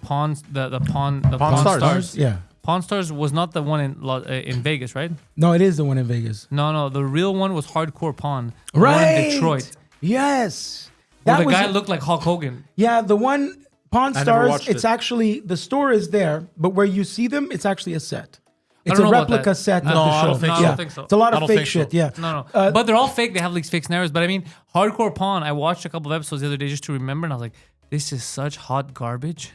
Speaker 3: Pawn
Speaker 2: Pawn Stars?
Speaker 1: Yeah.
Speaker 3: Pawn Stars was not the one in Vegas, right?
Speaker 1: No, it is the one in Vegas.
Speaker 3: No, the real one was Hardcore Pawn. The
Speaker 1: Right.
Speaker 3: one in Detroit.
Speaker 1: Yes.
Speaker 3: Where
Speaker 1: That
Speaker 3: the
Speaker 1: was
Speaker 3: guy looked like Hulk Hogan.
Speaker 1: Yeah, the one Pawn
Speaker 2: never
Speaker 1: Stars.
Speaker 2: watched
Speaker 1: It's
Speaker 2: it.
Speaker 1: actually the store is there, but where you see them, it's actually a set. It's
Speaker 3: don't
Speaker 1: a
Speaker 3: know about
Speaker 1: replica
Speaker 3: that.
Speaker 1: set
Speaker 3: No,
Speaker 1: of the
Speaker 2: I
Speaker 1: show.
Speaker 2: don't think
Speaker 3: No,
Speaker 2: so.
Speaker 3: I don't think so.
Speaker 1: It's a lot
Speaker 2: I
Speaker 1: of
Speaker 2: don't
Speaker 1: fake
Speaker 2: think so.
Speaker 1: shit. Yeah.
Speaker 3: No.
Speaker 1: Uh,
Speaker 3: But they're all fake. They have these fake scenarios. But I mean, Hardcore Pawn, I watched a couple of episodes the other day just to remember, and I was like, this is such hot garbage.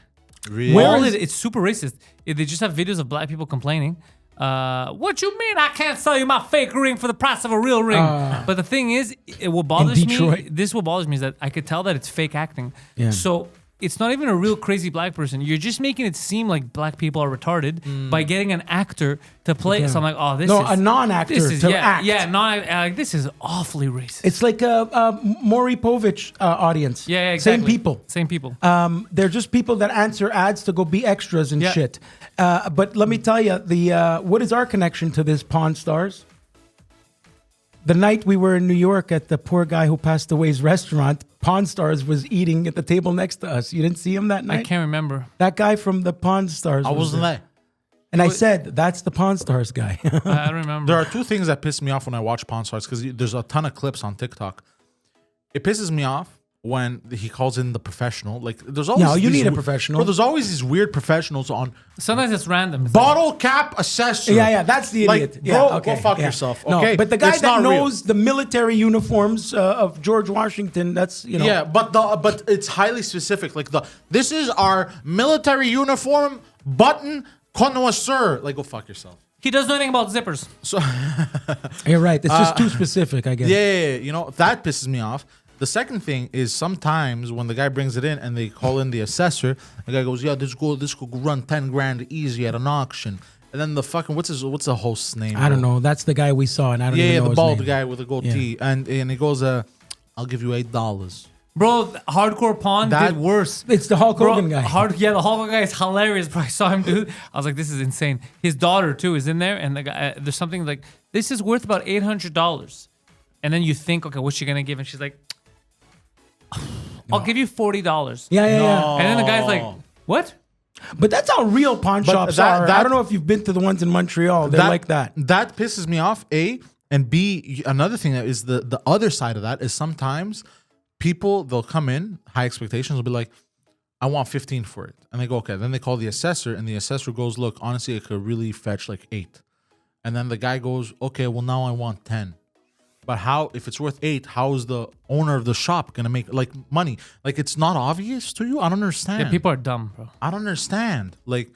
Speaker 2: Really?
Speaker 1: Where
Speaker 3: All
Speaker 1: is-
Speaker 3: it's super racist. They just have videos of black people complaining. What you mean I can't sell you my fake ring for the price of a real ring? But the thing is, what bothers me,
Speaker 1: Detroit.
Speaker 3: this what bothers me is that I could tell that it's fake acting.
Speaker 1: Yeah.
Speaker 3: So it's not even a real crazy black person. You're just making it seem like black people are retarded by getting an actor to play. So I'm like, oh, this
Speaker 1: No,
Speaker 3: is
Speaker 1: a non-actor
Speaker 3: this is,
Speaker 1: to
Speaker 3: yeah,
Speaker 1: act.
Speaker 3: Yeah, like this is awfully racist.
Speaker 1: It's like a Maury Povich audience.
Speaker 3: yeah, exactly.
Speaker 1: Same people.
Speaker 3: Same people.
Speaker 1: They're just people that answer ads to go be extras and
Speaker 3: Yeah.
Speaker 1: shit. But let me tell you, what is our connection to this Pawn Stars? The night we were in New York at the poor guy who passed away's restaurant, Pawn Stars was eating at the table next to us. You didn't see him that
Speaker 3: I
Speaker 1: night?
Speaker 3: can't remember.
Speaker 1: That guy from the Pawn Stars.
Speaker 2: I wasn't there.
Speaker 1: And I said, that's the Pawn Stars guy.
Speaker 3: I don't remember.
Speaker 2: There are two things that piss me off when I watch Pawn Stars because there's a ton of clips on TikTok. It pisses me off when he calls in the professional. Like, there's always
Speaker 1: No, you
Speaker 2: these
Speaker 1: need a professional.
Speaker 2: Bro, there's always these weird professionals on
Speaker 3: Sometimes it's random. It's
Speaker 2: bottle cap assessor.
Speaker 1: Yeah, that's the
Speaker 2: Like,
Speaker 1: idiot.
Speaker 2: bro,
Speaker 1: Yeah,
Speaker 2: go fuck yourself.
Speaker 1: No,
Speaker 2: Okay,
Speaker 1: but the guy
Speaker 2: It's
Speaker 1: that
Speaker 2: not real.
Speaker 1: knows the military uniforms of George Washington, that's,
Speaker 2: Yeah, but it's highly specific. Like this is our military uniform button connoisseur. Like, go fuck yourself.
Speaker 3: He doesn't know anything about zippers.
Speaker 2: So
Speaker 1: You're right. It's just too specific, I guess.
Speaker 2: yeah, you know that pisses me off. The second thing is sometimes when the guy brings it in and they call in the assessor, the guy goes, "Yeah, this could run 10 grand easy at an auction." And then the fucking what's the host's name?
Speaker 1: I don't know. That's the guy we saw, and I don't even
Speaker 2: Yeah,
Speaker 1: know
Speaker 2: the
Speaker 1: his
Speaker 2: bald
Speaker 1: name.
Speaker 2: guy with the goatee, and he goes, "I'll give you $8."
Speaker 3: Bro, Hardcore Pawn
Speaker 2: That-
Speaker 3: did worse.
Speaker 1: It's the Hulk Hogan guy.
Speaker 3: The Hulk Hogan guy is hilarious, bro. I saw him do. I was like, this is insane. His daughter too is in there, and the guy, there's something like this is worth about $800, and then you think, okay, what's she gonna give? And she's like, I'll give you $40.
Speaker 1: Yeah.
Speaker 3: And then the guy's like, what?
Speaker 1: But that's how real pawn shops are. I don't know if you've been to the ones in Montreal. They're like that.
Speaker 2: That pisses me off. A and B. Another thing that is the other side of that is sometimes people they'll come in high expectations. Will be like, I want 15 for it, and they go okay. Then they call the assessor, and the assessor goes, look, honestly, it could really fetch like 8. And then the guy goes, okay, well now I want 10. But how, if it's worth 8, how is the owner of the shop gonna make like money? Like, it's not obvious to you? I don't understand.
Speaker 3: Yeah, people are dumb, bro.
Speaker 2: I don't understand. Like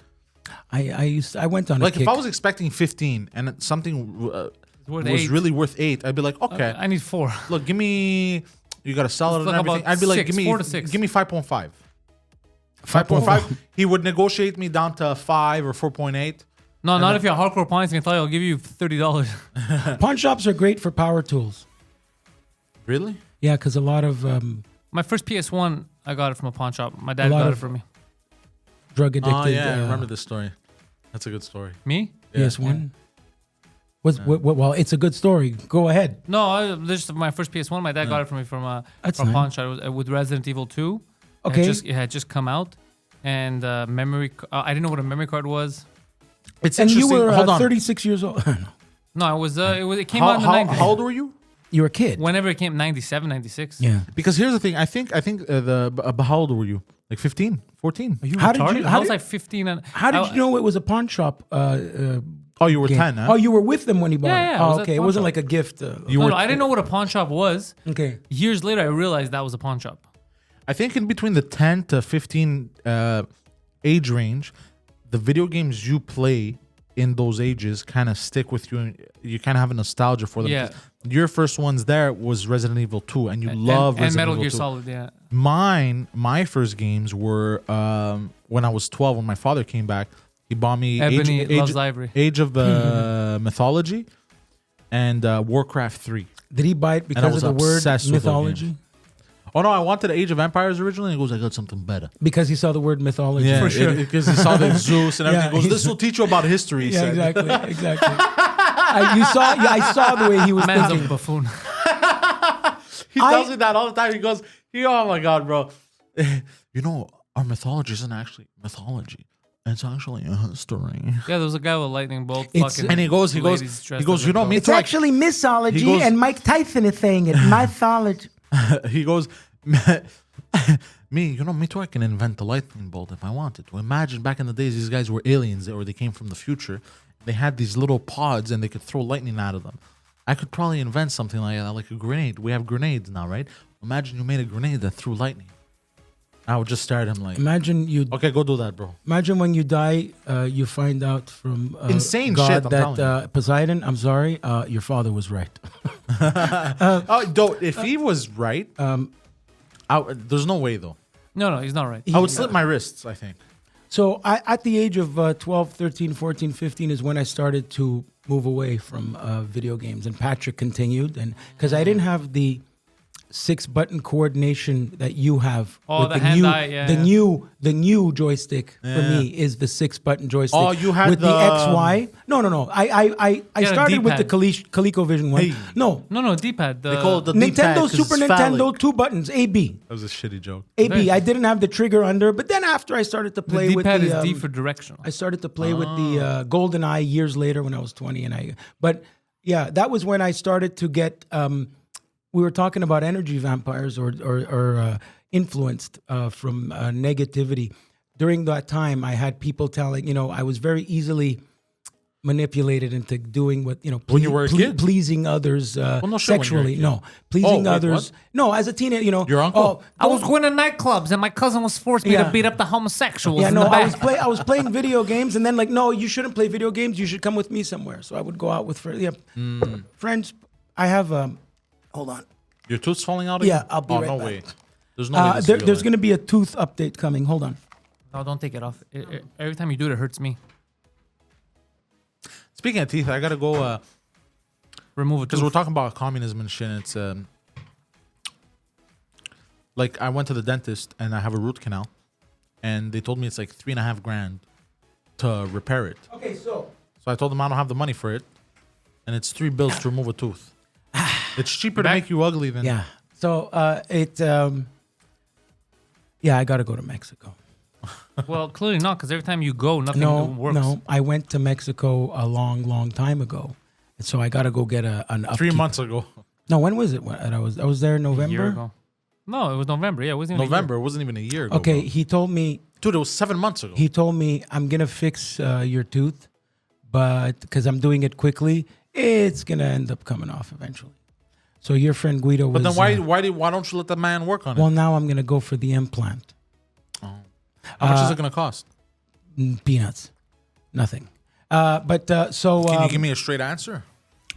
Speaker 1: I went on a
Speaker 2: if
Speaker 1: kick.
Speaker 2: I was expecting 15 and something
Speaker 3: worth
Speaker 2: was
Speaker 3: 8.
Speaker 2: really worth 8, I'd be like, okay,
Speaker 3: I need 4.
Speaker 2: look, give me. You got to sell it
Speaker 3: Let's
Speaker 2: and
Speaker 3: talk
Speaker 2: everything.
Speaker 3: about
Speaker 2: I'd be like,
Speaker 3: 6,
Speaker 2: give me
Speaker 3: 4 to 6.
Speaker 2: Give me 5.5. 5.5. He would negotiate me down to 5 or 4.8.
Speaker 3: No, not if you're a Hardcore Pawn. He's gonna tell you, I'll give you $30.
Speaker 1: Pawn shops are great for power tools.
Speaker 2: Really?
Speaker 1: Yeah, because a lot of
Speaker 3: My first PS1, I got it from a pawn shop. My dad
Speaker 1: A lot
Speaker 3: got it
Speaker 1: of-
Speaker 3: for me.
Speaker 1: drug addicted.
Speaker 2: Oh yeah, I remember this story. That's a good story.
Speaker 3: Me?
Speaker 1: PS1. Well, it's a good story. Go ahead.
Speaker 3: No, this is my first PS1. My dad got it for me from a
Speaker 1: That's
Speaker 3: pawn
Speaker 1: nice.
Speaker 3: shop. It was with Resident Evil 2.
Speaker 1: Okay.
Speaker 3: It had just come out, and I didn't know what a memory card was.
Speaker 2: It's
Speaker 1: And you
Speaker 2: interesting.
Speaker 1: were
Speaker 2: Hold on.
Speaker 1: 36 years old.
Speaker 3: No, it came out in the 90s.
Speaker 2: How old were you?
Speaker 1: You were a kid.
Speaker 3: Whenever it came, 97, 96.
Speaker 1: Yeah.
Speaker 2: Because here's the thing. I think how old were you? Like 15, 14?
Speaker 3: Are you
Speaker 1: How did
Speaker 3: retarded?
Speaker 1: you-
Speaker 3: I
Speaker 1: how
Speaker 3: was
Speaker 1: did-
Speaker 3: like 15. And
Speaker 1: How did you know it was a pawn shop?
Speaker 2: Oh, you were
Speaker 1: Game?
Speaker 2: 10, huh?
Speaker 1: Oh, you were with them when he bought
Speaker 3: Yeah,
Speaker 1: it.
Speaker 3: yeah, I was
Speaker 1: Oh,
Speaker 3: at
Speaker 1: okay. It
Speaker 3: pawn
Speaker 1: wasn't
Speaker 3: shop.
Speaker 1: like a gift.
Speaker 3: No, I didn't know what a pawn shop was.
Speaker 1: Okay.
Speaker 3: Years later, I realized that was a pawn shop.
Speaker 2: I think in between the 10 to 15 age range, the video games you play in those ages kind of stick with you, and you kind of have a nostalgia for them.
Speaker 3: Yeah.
Speaker 2: 'Cause your first ones there was Resident Evil 2, and you love
Speaker 3: and
Speaker 2: Resident
Speaker 3: Metal
Speaker 2: Evil
Speaker 3: Gear
Speaker 2: 2.
Speaker 3: Solid, yeah.
Speaker 2: My first games were when I was 12, when my father came back. He bought me
Speaker 3: Ebony Loves Ivory.
Speaker 2: Age of Mythology and Warcraft 3.
Speaker 1: Did he buy it
Speaker 2: I
Speaker 1: because
Speaker 2: was
Speaker 1: of the word
Speaker 2: obsessed with those
Speaker 1: mythology?
Speaker 2: Oh no, I wanted Age of Empires originally. And he goes, I got something better.
Speaker 1: Because he saw the word mythology.
Speaker 2: Yeah,
Speaker 3: For sure.
Speaker 2: Because he saw the Zeus and everything.
Speaker 1: Yeah,
Speaker 2: He goes,
Speaker 1: he's-
Speaker 2: this will teach you about history. He
Speaker 1: Yeah,
Speaker 2: said.
Speaker 1: exactly. I saw the way he was
Speaker 3: Man's a
Speaker 1: thinking.
Speaker 3: buffoon.
Speaker 2: He tells me that all the time. He goes, oh my God, bro. You know, our mythology isn't actually mythology. It's actually a history.
Speaker 3: Yeah, there was a guy with a lightning bolt.
Speaker 1: It's-
Speaker 3: Fucking
Speaker 2: And he goes,
Speaker 3: ladies dressed as
Speaker 2: you know,
Speaker 3: a
Speaker 2: me
Speaker 1: It's
Speaker 2: too.
Speaker 1: actually mythology,
Speaker 2: He goes-
Speaker 1: and Mike Tyson is saying it. Mythology.
Speaker 2: He goes, me too, I can invent the lightning bolt if I wanted to. Imagine back in the days, these guys were aliens or they came from the future. They had these little pods and they could throw lightning out of them. I could probably invent something like that, like a grenade. We have grenades now, right? Imagine you made a grenade that threw lightning. I would just stare at him like,
Speaker 1: Imagine you.
Speaker 2: okay, go do that, bro.
Speaker 1: Imagine when you die, you find out from
Speaker 2: Insane
Speaker 1: God
Speaker 2: shit, I'm telling
Speaker 1: that Poseidon. I'm sorry, your father was right.
Speaker 2: If he was right, there's no way though.
Speaker 3: No, he's not right.
Speaker 2: I would slit my wrists, I think.
Speaker 1: So at the age of 12, 13, 14, 15 is when I started to move away from video games. And Patrick continued. And because I didn't have the 6-button coordination that you have.
Speaker 3: Oh,
Speaker 1: with
Speaker 3: the hand-eye, yeah,
Speaker 1: the
Speaker 3: yeah.
Speaker 1: the new joystick for me is the 6-button joystick.
Speaker 2: Oh, you had
Speaker 1: with the XY. No. I
Speaker 3: Yeah,
Speaker 1: started with the
Speaker 3: D-pad.
Speaker 1: ColecoVision one.
Speaker 2: Hey.
Speaker 1: No,
Speaker 3: No, D-pad.
Speaker 2: They call it the D-pad
Speaker 1: Nintendo,
Speaker 2: 'cause
Speaker 1: Super
Speaker 2: it's
Speaker 1: Nintendo,
Speaker 2: phallic.
Speaker 1: 2 buttons, AB.
Speaker 2: That was a shitty joke.
Speaker 1: AB. I didn't have the trigger under, but then after I started to
Speaker 3: the
Speaker 1: play with
Speaker 3: D-pad
Speaker 1: the
Speaker 3: is D for directional.
Speaker 1: I started to play with the GoldenEye years later when I was 20, but yeah, that was when I started to get. We were talking about energy vampires or influenced from negativity. During that time, I had people telling, I was very easily manipulated into doing what
Speaker 2: When you were a kid?
Speaker 1: pleasing others
Speaker 2: no shit, when you were a
Speaker 1: sexually.
Speaker 2: kid.
Speaker 1: No, pleasing
Speaker 2: wait,
Speaker 1: others.
Speaker 2: what?
Speaker 1: No, as a teenager,
Speaker 2: Your uncle?
Speaker 3: I was going to nightclubs and my cousin was forcing me
Speaker 1: Yeah.
Speaker 3: to beat up the homosexuals.
Speaker 1: Yeah,
Speaker 3: in
Speaker 1: no,
Speaker 3: the back.
Speaker 1: I was playing video games, and then no, you shouldn't play video games. You should come with me somewhere. So I would go out with friends. I have hold on.
Speaker 2: Your tooth's falling out
Speaker 1: Yeah,
Speaker 2: again?
Speaker 1: I'll be right
Speaker 2: no
Speaker 1: back.
Speaker 2: way. There's no way this is
Speaker 1: There's
Speaker 2: real
Speaker 1: going to be a tooth update coming. Hold on.
Speaker 3: No, don't take it off. Every time you do it, it hurts me.
Speaker 2: Speaking of teeth, I gotta go
Speaker 3: Remove it.
Speaker 2: because we're talking about communism and shit. And it's like I went to the dentist and I have a root canal, and they told me it's like $3,500 to repair it.
Speaker 1: Okay, so
Speaker 2: So I told them I don't have the money for it, and it's $3 to remove a tooth. It's cheaper to
Speaker 3: Back-
Speaker 2: make you ugly than
Speaker 1: yeah, so yeah, I got to go to Mexico.
Speaker 3: Well, clearly not, because every time you go, nothing works.
Speaker 1: No, I went to Mexico a long time ago, and so I got to go get an upkeep.
Speaker 2: 3 months ago.
Speaker 1: No, when was it? When I was there in
Speaker 3: A year
Speaker 1: November.
Speaker 3: ago. No, it was November. Yeah, it wasn't even a year.
Speaker 2: November. It wasn't even a year ago.
Speaker 1: Okay,
Speaker 2: bro.
Speaker 1: he told me
Speaker 2: Dude, it was 7 months ago.
Speaker 1: he told me I'm gonna fix your tooth, but because I'm doing it quickly, it's gonna end up coming off eventually. So your friend Guido was.
Speaker 2: But then why don't you let the man work on it?
Speaker 1: Well, now I'm gonna go for the implant.
Speaker 2: How much is it gonna cost?
Speaker 1: Peanuts, nothing. So
Speaker 2: Can you give me a straight answer?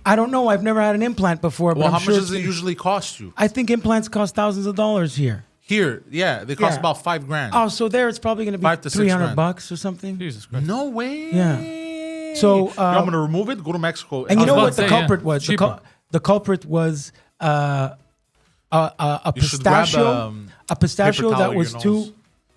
Speaker 1: I don't know. I've never had an implant before.
Speaker 2: Well,
Speaker 1: but
Speaker 2: how
Speaker 1: I'm sure
Speaker 2: much does
Speaker 1: it's-
Speaker 2: it usually cost you?
Speaker 1: I think implants cost thousands of dollars here.
Speaker 2: Here, yeah, they cost
Speaker 1: Yeah.
Speaker 2: about $5,000.
Speaker 1: Oh, so there it's probably gonna be
Speaker 2: 5 to 6
Speaker 1: $300
Speaker 2: grand.
Speaker 1: or something.
Speaker 3: Jesus Christ.
Speaker 2: No way.
Speaker 1: Yeah. So,
Speaker 2: I'm gonna remove it. Go to Mexico.
Speaker 1: And you know
Speaker 3: about
Speaker 1: what
Speaker 3: to
Speaker 1: the
Speaker 3: say,
Speaker 1: culprit
Speaker 3: yeah,
Speaker 1: was?
Speaker 3: cheaper.
Speaker 1: The culprit was a
Speaker 2: You should grab,
Speaker 1: pistachio, a pistachio
Speaker 2: paper towel
Speaker 1: that
Speaker 2: your
Speaker 1: was
Speaker 2: nose.
Speaker 1: too.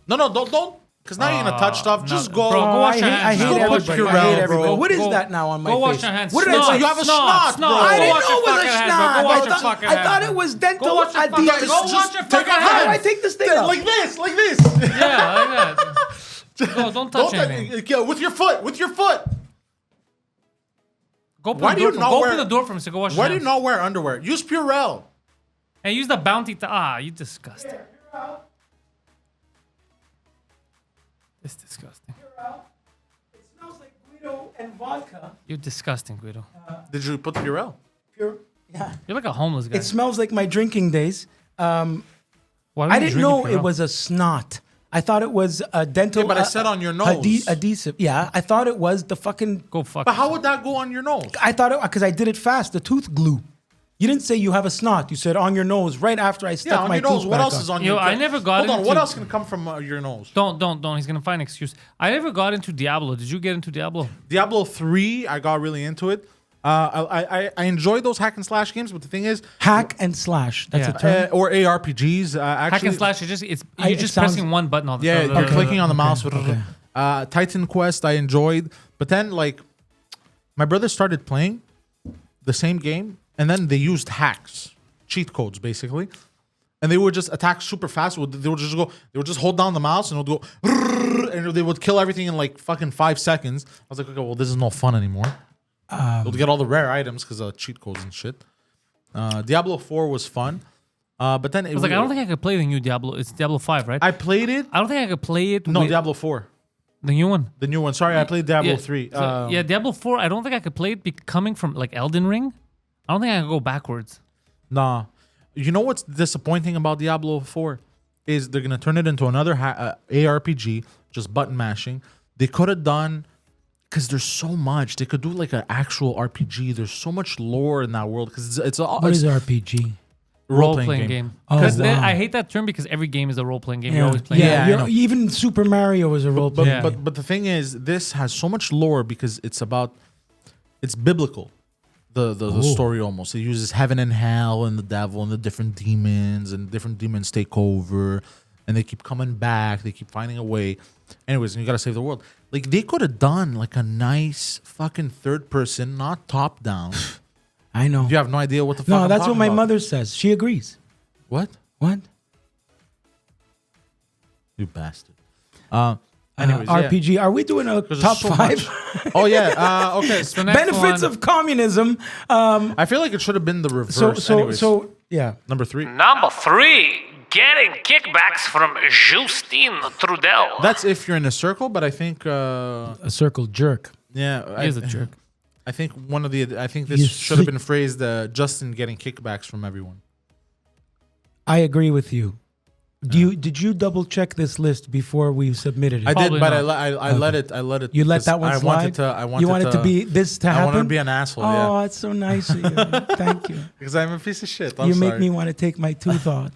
Speaker 2: Don't. Because now you're gonna touch stuff.
Speaker 3: no,
Speaker 2: Just go.
Speaker 3: bro, go wash your
Speaker 1: I
Speaker 3: hands.
Speaker 1: hate
Speaker 3: Go wash
Speaker 1: everybody.
Speaker 3: your
Speaker 1: I hate
Speaker 3: hands,
Speaker 1: everybody.
Speaker 3: bro.
Speaker 1: What is
Speaker 3: Go-
Speaker 1: that now on my
Speaker 3: Go
Speaker 1: face?
Speaker 3: wash your hands.
Speaker 1: What did I
Speaker 3: Snot,
Speaker 1: say?
Speaker 2: You have a
Speaker 3: snot,
Speaker 2: snot, bro.
Speaker 3: snot.
Speaker 1: I
Speaker 3: Go
Speaker 1: didn't
Speaker 3: wash
Speaker 1: know
Speaker 3: your
Speaker 1: it was a
Speaker 3: fucking hands, bro.
Speaker 1: snot.
Speaker 3: Go wash
Speaker 1: I
Speaker 3: your
Speaker 1: thought-
Speaker 3: fucking
Speaker 1: I
Speaker 3: hands,
Speaker 1: thought
Speaker 3: bro.
Speaker 1: it was
Speaker 3: Go
Speaker 1: dental
Speaker 3: wash your fucking
Speaker 1: adhesive.
Speaker 3: Go wash your
Speaker 2: take
Speaker 3: fucking
Speaker 2: off
Speaker 1: How do I
Speaker 3: hands.
Speaker 1: take this thing off?
Speaker 2: like this.
Speaker 3: Yeah, like that. No, don't touch anything.
Speaker 2: Yeah, with your foot.
Speaker 3: Go open
Speaker 2: Why
Speaker 3: the
Speaker 2: do you
Speaker 3: door.
Speaker 2: not
Speaker 3: Go
Speaker 2: wear-
Speaker 3: open the door for me. So go wash your
Speaker 2: Why do you
Speaker 3: hands.
Speaker 2: not wear underwear? Use Purell.
Speaker 3: And use the bounty. You disgusting. It's disgusting.
Speaker 1: It smells like Guido and vodka.
Speaker 3: You're disgusting, Guido.
Speaker 2: Did you put Purell?
Speaker 1: Pure. Yeah.
Speaker 3: You're like a homeless guy.
Speaker 1: It smells like my drinking days.
Speaker 3: Why don't
Speaker 1: I
Speaker 3: you
Speaker 1: didn't
Speaker 3: drink
Speaker 1: know
Speaker 3: Purell?
Speaker 1: it was a snot. I thought it was a dental.
Speaker 2: Yeah, but I said on your nose.
Speaker 1: adhesive. Yeah, I thought it was the fucking.
Speaker 3: Go fuck.
Speaker 2: But how would that go on your nose?
Speaker 1: I thought it because I did it fast. The tooth glue. You didn't say you have a snot. You said on your nose right after I stuck
Speaker 2: Yeah, on
Speaker 1: my
Speaker 2: your nose.
Speaker 1: tooth
Speaker 2: What
Speaker 1: back
Speaker 2: else
Speaker 1: on.
Speaker 2: is on
Speaker 3: Yo,
Speaker 2: your?
Speaker 3: I never got
Speaker 2: Hold on.
Speaker 3: into-
Speaker 2: What else can come from your nose?
Speaker 3: Don't. He's gonna find an excuse. I never got into Diablo. Did you get into Diablo?
Speaker 2: Diablo 3, I got really into it. I enjoy those hack and slash games, but the thing is,
Speaker 1: Hack and slash. That's
Speaker 3: Yeah.
Speaker 1: a term.
Speaker 2: or ARPGs.
Speaker 3: Hack
Speaker 2: Actually,
Speaker 3: and slash. You're
Speaker 1: it
Speaker 3: just
Speaker 1: sounds-
Speaker 3: pressing one button all the
Speaker 2: Yeah,
Speaker 3: time.
Speaker 2: you're clicking on the mouse.
Speaker 1: okay.
Speaker 2: Titan Quest, I enjoyed, but then like my brother started playing the same game, and then they used hacks, cheat codes, basically, and they would just attack super fast. They would just hold down the mouse and it would go, and they would kill everything in like fucking 5 seconds. I was like, okay, well, this is no fun anymore. We'll get all the rare items because of cheat codes and shit. Diablo 4 was fun, but then it
Speaker 3: I was like, I don't think I could play the new Diablo. It's Diablo 5, right?
Speaker 2: I played it.
Speaker 3: I don't think I could play it.
Speaker 2: No,
Speaker 3: with
Speaker 2: Diablo 4,
Speaker 3: the new one.
Speaker 2: the new one. Sorry, I played Diablo
Speaker 3: Yeah,
Speaker 2: 3.
Speaker 3: so, yeah, Diablo 4. I don't think I could play it coming from like Elden Ring. I don't think I could go backwards.
Speaker 2: Nah. You know what's disappointing about Diablo 4 is they're gonna turn it into another ARPG, just button mashing. They could have done because there's so much. They could do like an actual RPG. There's so much lore in that world because it's all
Speaker 1: What
Speaker 2: it's
Speaker 1: is RPG?
Speaker 3: Role-playing game.
Speaker 1: Oh,
Speaker 3: 'Cause
Speaker 1: wow.
Speaker 3: I hate that term because every game is a role-playing game. You're always playing.
Speaker 2: Yeah, I know.
Speaker 1: Even Super Mario was a role
Speaker 2: But,
Speaker 1: play.
Speaker 3: Yeah.
Speaker 2: but the thing is, this has so much lore because it's biblical. the story almost. It uses heaven and hell and the devil and the different demons take over, and they keep coming back. They keep finding a way. Anyways, and you gotta save the world. Like they could have done like a nice fucking third person, not top down.
Speaker 1: I know.
Speaker 2: You have no idea what the fuck.
Speaker 1: No,
Speaker 2: I'm
Speaker 1: that's what
Speaker 2: talking
Speaker 1: my
Speaker 2: about.
Speaker 1: mother says. She agrees.
Speaker 2: What?
Speaker 1: What?
Speaker 2: You bastard. Anyways, yeah.
Speaker 1: RPG. Are we doing a
Speaker 2: 'Cause
Speaker 1: top
Speaker 2: there's so
Speaker 1: 5?
Speaker 2: much. Oh yeah. Okay.
Speaker 3: The next
Speaker 1: Benefits
Speaker 3: one-
Speaker 1: of communism.
Speaker 2: I feel like it should have been the reverse. Anyways.
Speaker 1: Yeah.
Speaker 2: Number 3.
Speaker 5: Number 3, getting kickbacks from Justin Trudeau.
Speaker 2: That's if you're in a circle, but I think
Speaker 1: A circle jerk.
Speaker 2: yeah,
Speaker 3: He is a jerk.
Speaker 2: I think I think
Speaker 1: You
Speaker 2: this should have
Speaker 1: see-
Speaker 2: been phrased Justin getting kickbacks from everyone.
Speaker 1: I agree with you. Did you double check this list before we submitted it?
Speaker 2: I did,
Speaker 3: Probably
Speaker 2: but
Speaker 3: not.
Speaker 2: I let it.
Speaker 1: You let
Speaker 2: because
Speaker 1: that one
Speaker 2: I
Speaker 1: slide.
Speaker 2: wanted to. I wanted
Speaker 1: you wanted to be this to happen.
Speaker 2: I wanted to be an asshole.
Speaker 1: Oh,
Speaker 2: Yeah,
Speaker 1: that's so nice of you. Thank you.
Speaker 2: because I'm a piece of shit. I'm
Speaker 1: You
Speaker 2: sorry.
Speaker 1: make me want to take my tooth off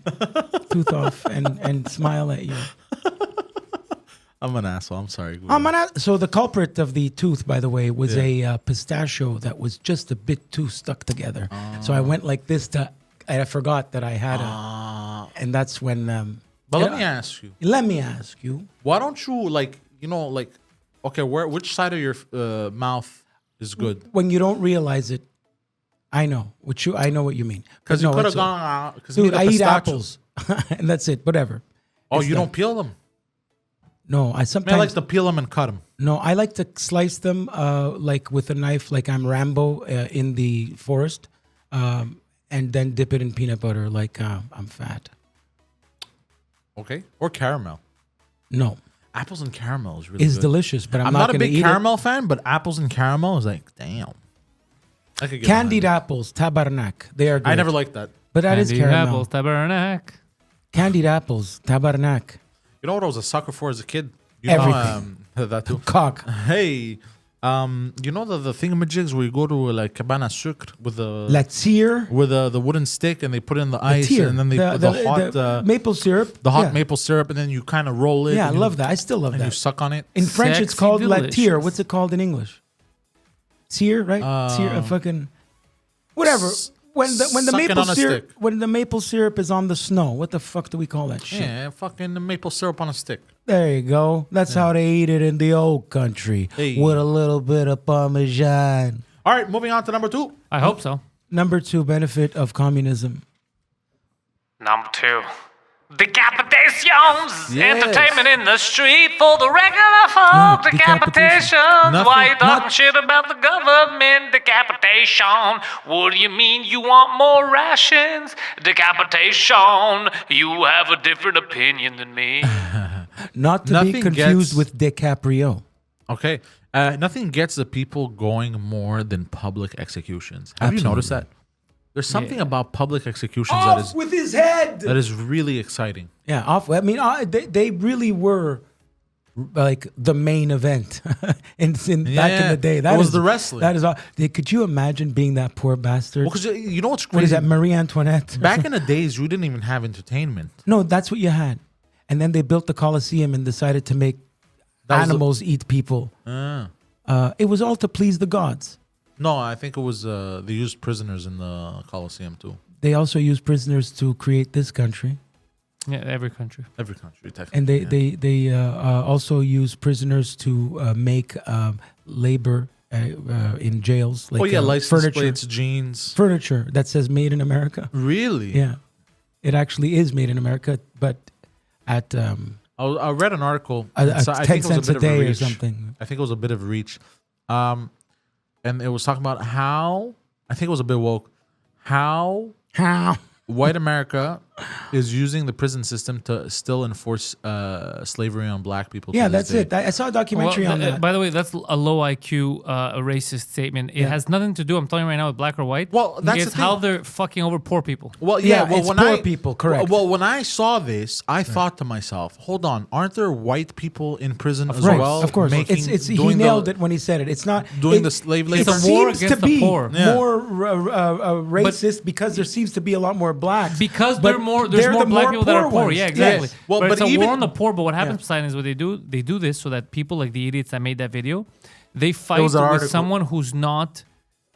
Speaker 1: and smile at you.
Speaker 2: I'm an asshole. I'm sorry. Guido.
Speaker 1: So the culprit of the tooth, by the way, was a pistachio that was just a bit too stuck together. So I went like this and I forgot that I had and that's when.
Speaker 2: But let me ask you.
Speaker 1: Let me ask you.
Speaker 2: Why don't you okay, which side of your mouth is good?
Speaker 1: When you don't realize it, I know what you mean.
Speaker 2: Because
Speaker 1: No,
Speaker 2: you could have
Speaker 1: it's-
Speaker 2: gone out.
Speaker 1: Dude, I eat apples, and that's it. Whatever.
Speaker 2: Oh,
Speaker 1: It's
Speaker 2: you
Speaker 1: done.
Speaker 2: don't peel them?
Speaker 1: No, I
Speaker 2: I
Speaker 1: sometimes
Speaker 2: like to peel them and cut them.
Speaker 1: No, I like to slice them like with a knife, like I'm Rambo in the forest, and then dip it in peanut butter, like I'm fat.
Speaker 2: Okay, or caramel.
Speaker 1: No,
Speaker 2: Apples and caramel is really
Speaker 1: it's
Speaker 2: good.
Speaker 1: delicious, but I'm
Speaker 2: I'm
Speaker 1: not
Speaker 2: not a
Speaker 1: going to
Speaker 2: big
Speaker 1: eat
Speaker 2: caramel fan, but apples and caramel is like, damn. I could
Speaker 1: it.
Speaker 2: get
Speaker 1: Candied
Speaker 2: behind
Speaker 1: apples, tabarnak. They are
Speaker 2: it.
Speaker 1: great.
Speaker 2: I never liked that.
Speaker 1: But that is
Speaker 3: Candied
Speaker 1: caramel.
Speaker 3: apples, tabernacle.
Speaker 1: Candied apples, tabarnak.
Speaker 2: You know what I was a sucker for as a kid? You
Speaker 1: Everything.
Speaker 2: Know, that too.
Speaker 1: Cock.
Speaker 2: Hey, you know the thingamajigs where you go to like cabana sucre with the
Speaker 1: La tire.
Speaker 2: the wooden stick and they put in the ice
Speaker 1: Tire.
Speaker 2: and then they put the hot
Speaker 1: maple syrup. Yeah.
Speaker 2: maple syrup and then you kind of roll it.
Speaker 1: Yeah, I
Speaker 2: and you-
Speaker 1: love that. I still love
Speaker 2: And you
Speaker 1: that.
Speaker 2: suck on it.
Speaker 1: In French, it's
Speaker 3: Sexy
Speaker 1: called la tire.
Speaker 3: delicious.
Speaker 1: What's it called in English? Tire, right? Tire, a fucking whatever. When the
Speaker 2: sucking on a stick.
Speaker 1: when the maple syrup is on the snow, what the fuck do we call that shit?
Speaker 2: Yeah, fucking maple syrup on a stick.
Speaker 1: There you go. That's how they eat it in the old country
Speaker 2: Hey.
Speaker 1: with a little bit of Parmesan.
Speaker 2: All right, moving on to number 2.
Speaker 3: I hope so.
Speaker 1: Number 2 benefit of communism.
Speaker 5: Number 2, decapitations.
Speaker 2: Yes.
Speaker 5: Entertainment in the street for the regular folk.
Speaker 1: No, decapitation.
Speaker 5: Decapitations. Why you
Speaker 2: Nothing-
Speaker 5: talking shit about the government? Decapitation. What do you mean you want more rations? Decapitation. You have a different opinion than me.
Speaker 1: Not to
Speaker 2: Nothing
Speaker 1: be confused
Speaker 2: gets-
Speaker 1: with DiCaprio.
Speaker 2: Okay. Nothing gets the people going more than public executions. Have you noticed that? There's something about public executions
Speaker 1: Off with his head.
Speaker 2: that is really exciting.
Speaker 1: Yeah, off. I mean, they really were like the main event in back in
Speaker 2: Yeah,
Speaker 1: the day.
Speaker 2: it was the wrestling.
Speaker 1: That is all. Could you imagine being that poor bastard?
Speaker 2: Well, because you know what's crazy?
Speaker 1: What is that, Marie Antoinette?
Speaker 2: Back in the days, you didn't even have entertainment.
Speaker 1: No, that's what you had. And then they built the Colosseum and decided to make
Speaker 2: That was the-
Speaker 1: animals eat people. It was all to please the gods.
Speaker 2: No, I think it was they used prisoners in the Colosseum too.
Speaker 1: They also used prisoners to create this country.
Speaker 3: Yeah, every country.
Speaker 2: Every country, technically.
Speaker 1: And
Speaker 2: yeah.
Speaker 1: they also use prisoners to make labor in jails. Like,
Speaker 2: Oh yeah, license
Speaker 1: furniture.
Speaker 2: plates, jeans.
Speaker 1: Furniture that says "Made in America."
Speaker 2: Really?
Speaker 1: Yeah, it actually is made in America, but at
Speaker 2: I read an article.
Speaker 1: at
Speaker 2: I
Speaker 1: 10
Speaker 2: think it was
Speaker 1: cents a
Speaker 2: bit of
Speaker 1: day or
Speaker 2: reach.
Speaker 1: something.
Speaker 2: I think it was a bit of reach. And it was talking about how I think it was a bit woke. How white America is using the prison system to still enforce slavery on black people.
Speaker 1: Yeah,
Speaker 2: to this
Speaker 1: that's
Speaker 2: day.
Speaker 1: it. I saw a documentary on that.
Speaker 3: By the way, that's a low IQ, a racist statement. It has nothing to do, I'm telling you right now, with black or white.
Speaker 2: Well, that's
Speaker 3: it's
Speaker 2: the
Speaker 3: how
Speaker 2: thing.
Speaker 3: they're fucking over poor people.
Speaker 2: Well,
Speaker 1: Yeah,
Speaker 2: yeah. Well,
Speaker 1: it's
Speaker 2: when
Speaker 1: poor people, correct.
Speaker 2: Well, when I saw this, I thought to myself, "Hold on, aren't there white people in prison as
Speaker 1: Right,
Speaker 2: well?"
Speaker 1: of course.
Speaker 2: making-
Speaker 1: He
Speaker 2: doing
Speaker 1: nailed
Speaker 2: the-
Speaker 1: it when he said it. It's not
Speaker 2: doing
Speaker 1: it-
Speaker 2: the slave
Speaker 1: It
Speaker 2: labor.
Speaker 3: It's a war
Speaker 1: seems
Speaker 3: against
Speaker 1: to
Speaker 3: the
Speaker 1: be
Speaker 3: poor.
Speaker 2: Yeah.
Speaker 1: more racist because there seems to be a lot more blacks.
Speaker 3: Because
Speaker 1: But
Speaker 3: there's
Speaker 1: they're
Speaker 3: more
Speaker 1: the
Speaker 3: black people that are poor.
Speaker 1: ones.
Speaker 3: Yeah, exactly.
Speaker 2: Yes. Well,
Speaker 3: but
Speaker 2: but
Speaker 3: it's a
Speaker 2: even-
Speaker 3: war on the poor. But what happens, Poseidon, is what they do this so that people like the idiots that made that video, they fight
Speaker 2: was
Speaker 3: with
Speaker 2: an article.
Speaker 3: someone who's not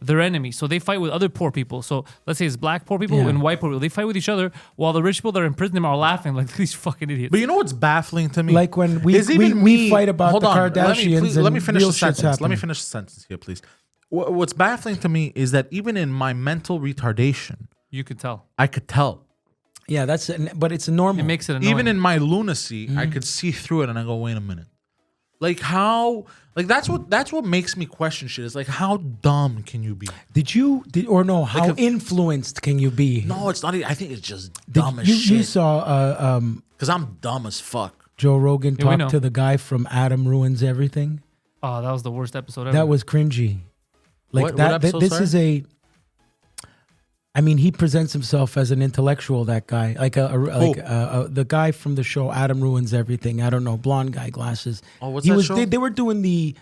Speaker 3: their enemy. So they fight with other poor people. So let's say it's black poor people
Speaker 1: Yeah.
Speaker 3: and white poor people. They fight with each other while the rich people that are in prison are laughing like these fucking idiots.
Speaker 2: But you know what's baffling to me?
Speaker 1: Like when we
Speaker 2: Is even
Speaker 1: we
Speaker 2: me-
Speaker 1: fight about
Speaker 2: Hold
Speaker 1: the
Speaker 2: on,
Speaker 1: Kardashians
Speaker 2: let
Speaker 1: and
Speaker 2: me finish
Speaker 1: real
Speaker 2: the
Speaker 1: shit's
Speaker 2: sentence. Let me
Speaker 1: happening.
Speaker 2: finish the sentence here, please. What's baffling to me is that even in my mental retardation,
Speaker 3: You could tell.
Speaker 2: I could tell.
Speaker 1: Yeah, but it's normal.
Speaker 3: It makes it annoying.
Speaker 2: Even in my lunacy, I could see through it, and I go, "Wait a minute." Like how? Like that's what makes me question shit. Is like how dumb can you be?
Speaker 1: How
Speaker 2: if-
Speaker 1: influenced can you be?
Speaker 2: No, it's not. I think it's just
Speaker 1: Did
Speaker 2: dumb as
Speaker 1: you
Speaker 2: shit.
Speaker 1: saw
Speaker 2: Because I'm dumb as fuck.
Speaker 1: Joe Rogan
Speaker 3: Yeah, we know.
Speaker 1: talk to the guy from Adam Ruins Everything?
Speaker 3: Oh, that was the worst episode ever.
Speaker 1: That was cringy. Like
Speaker 2: What
Speaker 1: that.
Speaker 2: episode,
Speaker 1: This
Speaker 2: sorry?
Speaker 1: is a. I mean, he presents himself as an intellectual. That guy, the guy from the show Adam Ruins Everything. I don't know, blonde guy, glasses.
Speaker 2: Oh, what's
Speaker 1: he
Speaker 2: that
Speaker 1: was.
Speaker 2: show?
Speaker 1: They were doing the.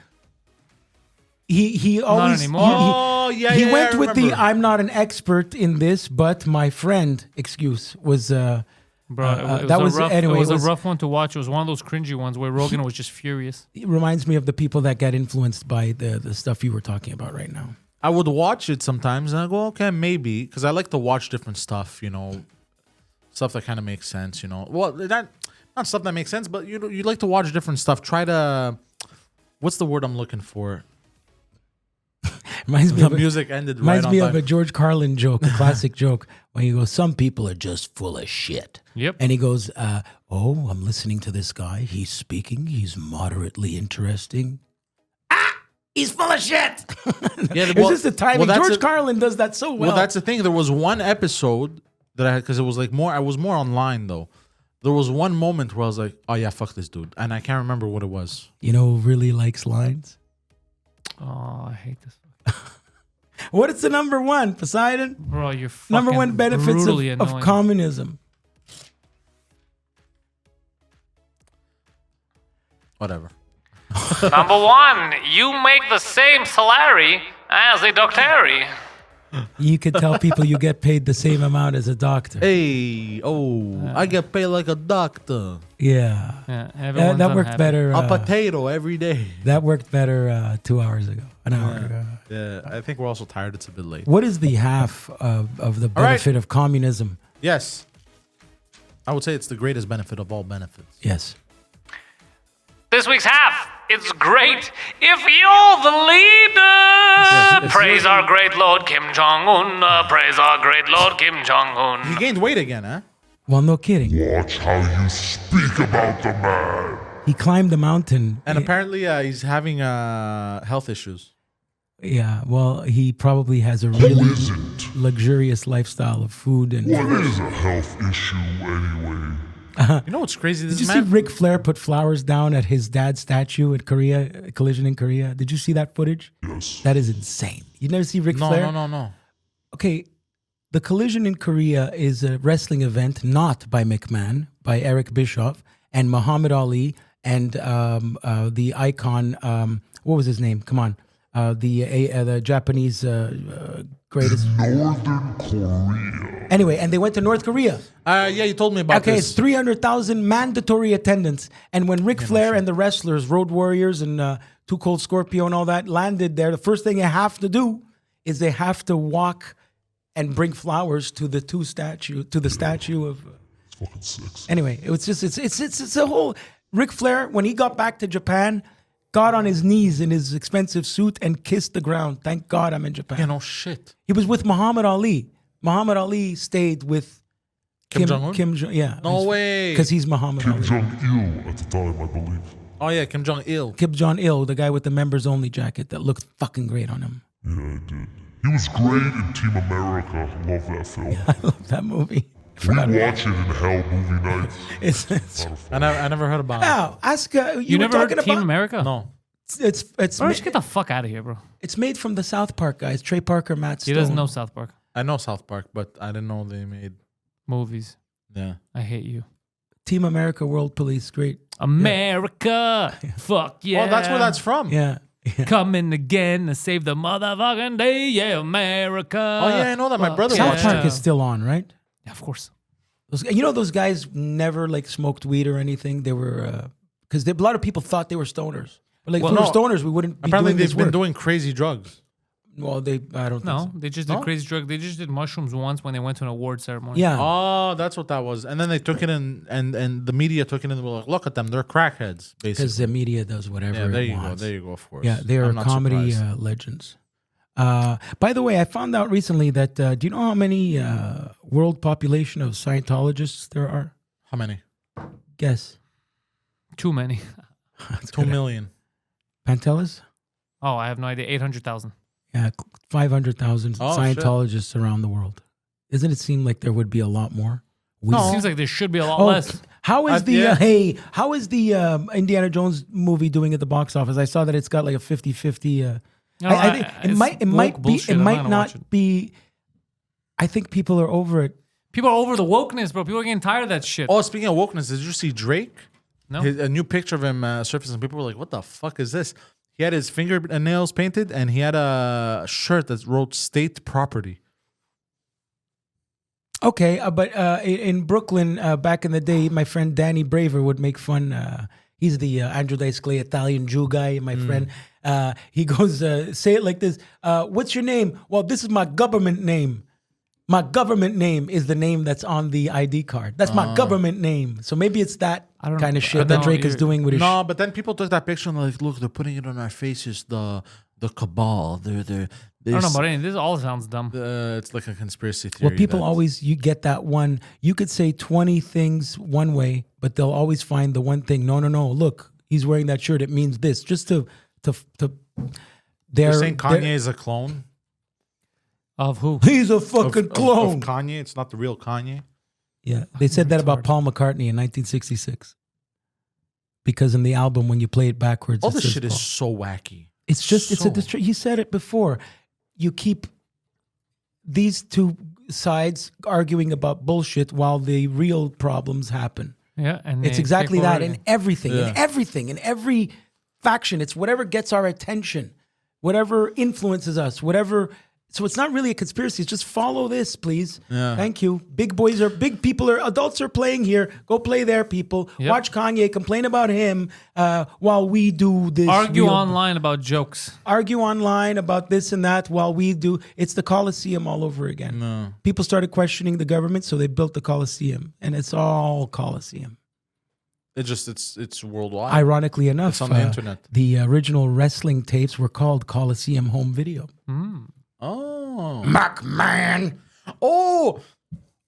Speaker 1: He always.
Speaker 3: anymore.
Speaker 2: Oh, yeah,
Speaker 1: He
Speaker 2: yeah,
Speaker 1: went
Speaker 2: I
Speaker 1: with the
Speaker 2: remember.
Speaker 1: "I'm not an expert in this, but my friend" excuse was.
Speaker 3: Bro, it
Speaker 1: that
Speaker 3: was
Speaker 1: was-
Speaker 3: a rough,
Speaker 1: anyway,
Speaker 3: it was
Speaker 1: it was-
Speaker 3: a rough one to watch. It was one of those cringy ones where Rogan was just furious.
Speaker 1: It reminds me of the people that get influenced by the stuff you were talking about right now.
Speaker 2: I would watch it sometimes, and I go, "Okay, maybe," because I like to watch different stuff. You know, stuff that kind of makes sense. You know, well, that not stuff that makes sense, but you like to watch different stuff. Try to, what's the word I'm looking for?
Speaker 1: Reminds me
Speaker 2: The
Speaker 1: of
Speaker 2: music ended
Speaker 1: Reminds
Speaker 2: right
Speaker 1: me
Speaker 2: on
Speaker 1: of
Speaker 2: time.
Speaker 1: a George Carlin joke, a classic joke, when he goes, "Some people are just full of shit."
Speaker 3: Yep.
Speaker 1: And he goes, "Oh, I'm listening to this guy. He's speaking. He's moderately interesting. He's full of shit."
Speaker 2: Yeah,
Speaker 1: It's just the timing.
Speaker 2: that's
Speaker 1: George
Speaker 2: a-
Speaker 1: Carlin does that so well.
Speaker 2: Well, that's the thing. There was one episode that I had because it was like more. I was more online though. There was one moment where I was like, "Oh yeah, fuck this dude," and I can't remember what it was.
Speaker 1: You know who really likes lines?
Speaker 3: Oh, I hate this.
Speaker 1: What is the number one? Poseidon?
Speaker 3: Bro, you're fucking
Speaker 1: Number one benefits
Speaker 3: brutally
Speaker 1: of
Speaker 3: annoying.
Speaker 1: communism.
Speaker 2: Whatever.
Speaker 5: Number one, you make the same salary as a doctor.
Speaker 1: You could tell people you get paid the same amount as a doctor.
Speaker 2: Hey, I get paid like a doctor.
Speaker 1: Yeah.
Speaker 3: Yeah, everyone's
Speaker 1: That worked
Speaker 3: unhappy.
Speaker 1: better.
Speaker 2: A potato every day.
Speaker 1: That worked better 2 hours ago, an hour ago.
Speaker 2: Yeah, I think we're also tired. It's a bit late.
Speaker 1: What is the half of the
Speaker 2: All right.
Speaker 1: benefit of communism?
Speaker 2: Yes, I would say it's the greatest benefit of all benefits.
Speaker 1: Yes.
Speaker 5: This week's half. It's great if you're the leader.
Speaker 2: it's
Speaker 5: Praise
Speaker 2: really-
Speaker 5: our great Lord Kim Jong Un. Praise our great Lord Kim Jong
Speaker 2: He
Speaker 5: Un.
Speaker 2: gained weight again, huh?
Speaker 1: Well, no kidding.
Speaker 4: Watch how you speak about the man.
Speaker 1: He climbed the mountain.
Speaker 2: And apparently, he's having health issues.
Speaker 1: Yeah, well, he probably has a
Speaker 4: Who
Speaker 1: really
Speaker 4: isn't?
Speaker 1: luxurious lifestyle of food. And
Speaker 4: What is a health issue anyway?
Speaker 2: You know what's crazy? This
Speaker 1: did you see
Speaker 2: man.
Speaker 1: Ric Flair put flowers down at his dad's statue at collision in Korea? Did you see that footage?
Speaker 4: Yes.
Speaker 1: That is insane. You never see Ric
Speaker 2: No,
Speaker 1: Flair?
Speaker 2: no.
Speaker 1: Okay, the collision in Korea is a wrestling event not by McMahon, by Eric Bischoff and Muhammad Ali and the icon. What was his name? Come on, the Japanese greatest.
Speaker 4: Northern Korea.
Speaker 1: Anyway, and they went to North Korea.
Speaker 2: Yeah, you told me about
Speaker 1: Okay,
Speaker 2: this.
Speaker 1: it's 300,000 mandatory attendance. And when Ric Flair and the wrestlers, Road Warriors and Too Cold Scorpio and all that landed there, the first thing they have to do is they have to walk and bring flowers to the statue of.
Speaker 4: It's fucking sexy.
Speaker 1: Anyway, it was just it's a whole. Ric Flair, when he got back to Japan, got on his knees in his expensive suit and kissed the ground. Thank God I'm in Japan.
Speaker 2: Yeah, no shit.
Speaker 1: He was with Muhammad Ali. Muhammad Ali stayed with
Speaker 2: Kim Jong-un?
Speaker 1: Yeah.
Speaker 2: No way.
Speaker 1: Because he's Muhammad
Speaker 4: Kim
Speaker 1: Ali.
Speaker 4: Jong-il at the time, I believe.
Speaker 2: Oh yeah, Kim Jong Il.
Speaker 1: Kim Jong-il, the guy with the members only jacket that looked fucking great on him.
Speaker 4: Yeah, I did. He was great in Team America. Love that film.
Speaker 1: I love that movie.
Speaker 4: We watch it in hell movie nights.
Speaker 1: It's
Speaker 2: I never heard about
Speaker 1: Now, ask you
Speaker 3: You
Speaker 1: were
Speaker 3: never heard
Speaker 1: talking
Speaker 3: Team
Speaker 1: about
Speaker 3: America?
Speaker 2: it. No.
Speaker 1: it's
Speaker 3: Bro, just get the fuck out of here, bro.
Speaker 1: it's made from the South Park guys, Trey Parker, Matt
Speaker 3: He
Speaker 1: Stone.
Speaker 3: doesn't know South Park
Speaker 2: I know South Park, but I didn't know they made.
Speaker 3: movies.
Speaker 2: Yeah.
Speaker 3: I hate you.
Speaker 1: Team America, World Police, great.
Speaker 3: America. Fuck yeah.
Speaker 2: Oh, that's where that's from.
Speaker 1: Yeah.
Speaker 3: Coming again to save the motherfucking day. Yeah, America.
Speaker 2: Oh yeah, I know that. My brother
Speaker 1: South
Speaker 2: watched
Speaker 1: Park
Speaker 2: it.
Speaker 1: is still on, right?
Speaker 3: Yeah, of course.
Speaker 1: Those guys never like smoked weed or anything. They were because a lot of people thought they were stoners. But like
Speaker 2: Well,
Speaker 1: if we
Speaker 2: no.
Speaker 1: were stoners, we wouldn't be
Speaker 2: Apparently,
Speaker 1: doing this
Speaker 2: they've been
Speaker 1: work.
Speaker 2: doing crazy drugs.
Speaker 1: Well, I don't think
Speaker 3: No,
Speaker 1: so.
Speaker 3: they just did crazy drug. They just did mushrooms once when they went to an award ceremony.
Speaker 1: Yeah.
Speaker 2: Oh, that's what that was. And then they took it in, and the media took it in and were like, look at them, they're crackheads,
Speaker 1: Because
Speaker 2: basically.
Speaker 1: the media does whatever
Speaker 2: Yeah, there
Speaker 1: it
Speaker 2: you go.
Speaker 1: wants.
Speaker 2: There you go, of course.
Speaker 1: Yeah, they are
Speaker 2: I'm not
Speaker 1: comedy
Speaker 2: surprised.
Speaker 1: legends. By the way, I found out recently that do you know how many world population of Scientologists there are?
Speaker 2: How many?
Speaker 1: Guess.
Speaker 3: Too many.
Speaker 2: 2 million.
Speaker 1: Pantelis?
Speaker 3: Oh, I have no idea. 800,000.
Speaker 1: Yeah, 500,000
Speaker 2: Oh, shit.
Speaker 1: Scientologists around the world. Doesn't it seem like there would be a lot more?
Speaker 3: It seems like there should be a lot
Speaker 1: Oh,
Speaker 3: less.
Speaker 1: how is the
Speaker 2: yeah.
Speaker 1: how is the Indiana Jones movie doing at the box office? I saw that it's got like a 50-50
Speaker 3: No,
Speaker 1: I think it
Speaker 3: it's
Speaker 1: might
Speaker 3: woke
Speaker 1: be
Speaker 3: bullshit.
Speaker 1: it
Speaker 3: I'm
Speaker 1: might
Speaker 3: gonna
Speaker 1: not
Speaker 3: watch it.
Speaker 1: be. I think people are over it.
Speaker 3: People are over the wokeness, bro. People are getting tired of that shit.
Speaker 2: Oh, speaking of wokeness, did you see Drake?
Speaker 3: No.
Speaker 2: A new picture of him surfaced, and people were like, what the fuck is this? He had his fingernails painted, and he had a shirt that wrote "State Property."
Speaker 1: Okay, but in Brooklyn back in the day, my friend Danny Braver would make fun. He's the Andrew Dice Clay Italian Jew guy, my friend. He goes, say it like this. What's your name? Well, this is my government name. My government name is the name that's on the ID card. That's my government name. So maybe it's that
Speaker 3: don't
Speaker 1: kind
Speaker 3: know.
Speaker 1: of shit
Speaker 3: I
Speaker 1: that
Speaker 3: don't
Speaker 1: Drake is
Speaker 3: know.
Speaker 1: doing with his
Speaker 2: No, but then people took that picture and they're like, look, they're putting it on our faces. The cabal. They're
Speaker 3: I don't know about any. This all sounds dumb.
Speaker 2: it's like a conspiracy theory.
Speaker 1: Well, people
Speaker 2: that-
Speaker 1: always, you get that one. You could say 20 things one way, but they'll always find the one thing. No. Look, he's wearing that shirt. It means this. Just to
Speaker 2: You're saying Kanye is a clone
Speaker 3: Of who?
Speaker 1: He's a
Speaker 2: of,
Speaker 1: fucking
Speaker 2: of-
Speaker 1: clone.
Speaker 2: of Kanye? It's not the real Kanye.
Speaker 1: Yeah, they said that about Paul McCartney in 1966. Because in the album, when you play it backwards,
Speaker 2: All
Speaker 1: it
Speaker 2: this
Speaker 1: says
Speaker 2: shit
Speaker 1: Paul.
Speaker 2: is so wacky.
Speaker 1: It's just, it's a
Speaker 2: So-
Speaker 1: he said it before. You keep these two sides arguing about bullshit while the real problems happen.
Speaker 3: Yeah, and
Speaker 1: It's
Speaker 3: they
Speaker 1: exactly
Speaker 3: take over
Speaker 1: that
Speaker 3: it.
Speaker 1: in everything, in every faction. It's whatever gets our attention, whatever influences us, whatever. So it's not really a conspiracy. It's just follow this, please.
Speaker 2: Yeah.
Speaker 1: Thank you. Big adults are playing here. Go play there, people.
Speaker 3: Yep.
Speaker 1: Watch Kanye, complain about him while we do this.
Speaker 3: Argue
Speaker 1: real-
Speaker 3: online about jokes.
Speaker 1: Argue online about this and that while we do. It's the Colosseum all over again.
Speaker 2: No.
Speaker 1: People started questioning the government, so they built the Colosseum, and it's all Colosseum.
Speaker 2: It's worldwide.
Speaker 1: Ironically enough,
Speaker 2: It's on the internet.
Speaker 1: the original wrestling tapes were called Coliseum Home Video.
Speaker 2: Oh.
Speaker 1: McMahon.
Speaker 2: Oh.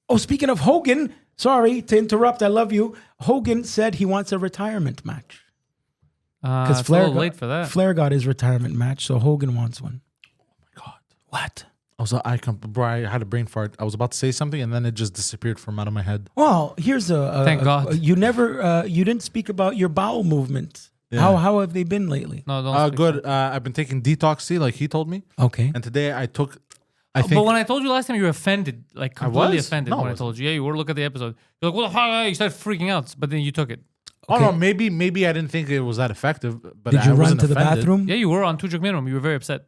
Speaker 1: Oh, speaking of Hogan, sorry to interrupt. I love you. Hogan said he wants a retirement match
Speaker 3: It's a little late for that.
Speaker 1: Flair got his retirement match, so Hogan wants one.
Speaker 2: God.
Speaker 1: What?
Speaker 2: Bro, I had a brain fart. I was about to say something and then it just disappeared from out of my head.
Speaker 1: Well, here's
Speaker 3: Thank God.
Speaker 1: You never, you didn't speak about your bowel movement.
Speaker 2: Yeah.
Speaker 1: How have they been lately?
Speaker 3: No, don't. speak.
Speaker 2: Good. I've been taking detox tea like he told me.
Speaker 1: Okay.
Speaker 2: And today I took, I think.
Speaker 3: But when I told you last time, you were offended, like completely
Speaker 2: was?
Speaker 3: offended
Speaker 2: No, I
Speaker 3: when I
Speaker 2: wasn't.
Speaker 3: told you. Yeah, you were. Look at the episode. You're like, what the fuck? You started freaking out, but then you took it.
Speaker 2: Oh
Speaker 1: Okay.
Speaker 2: no, maybe I didn't think it was that effective. But
Speaker 1: Did
Speaker 2: I
Speaker 1: you run
Speaker 2: wasn't
Speaker 1: to the
Speaker 2: offended.
Speaker 1: bathroom?
Speaker 3: Yeah, you were on 2 drink minimum. You were very upset.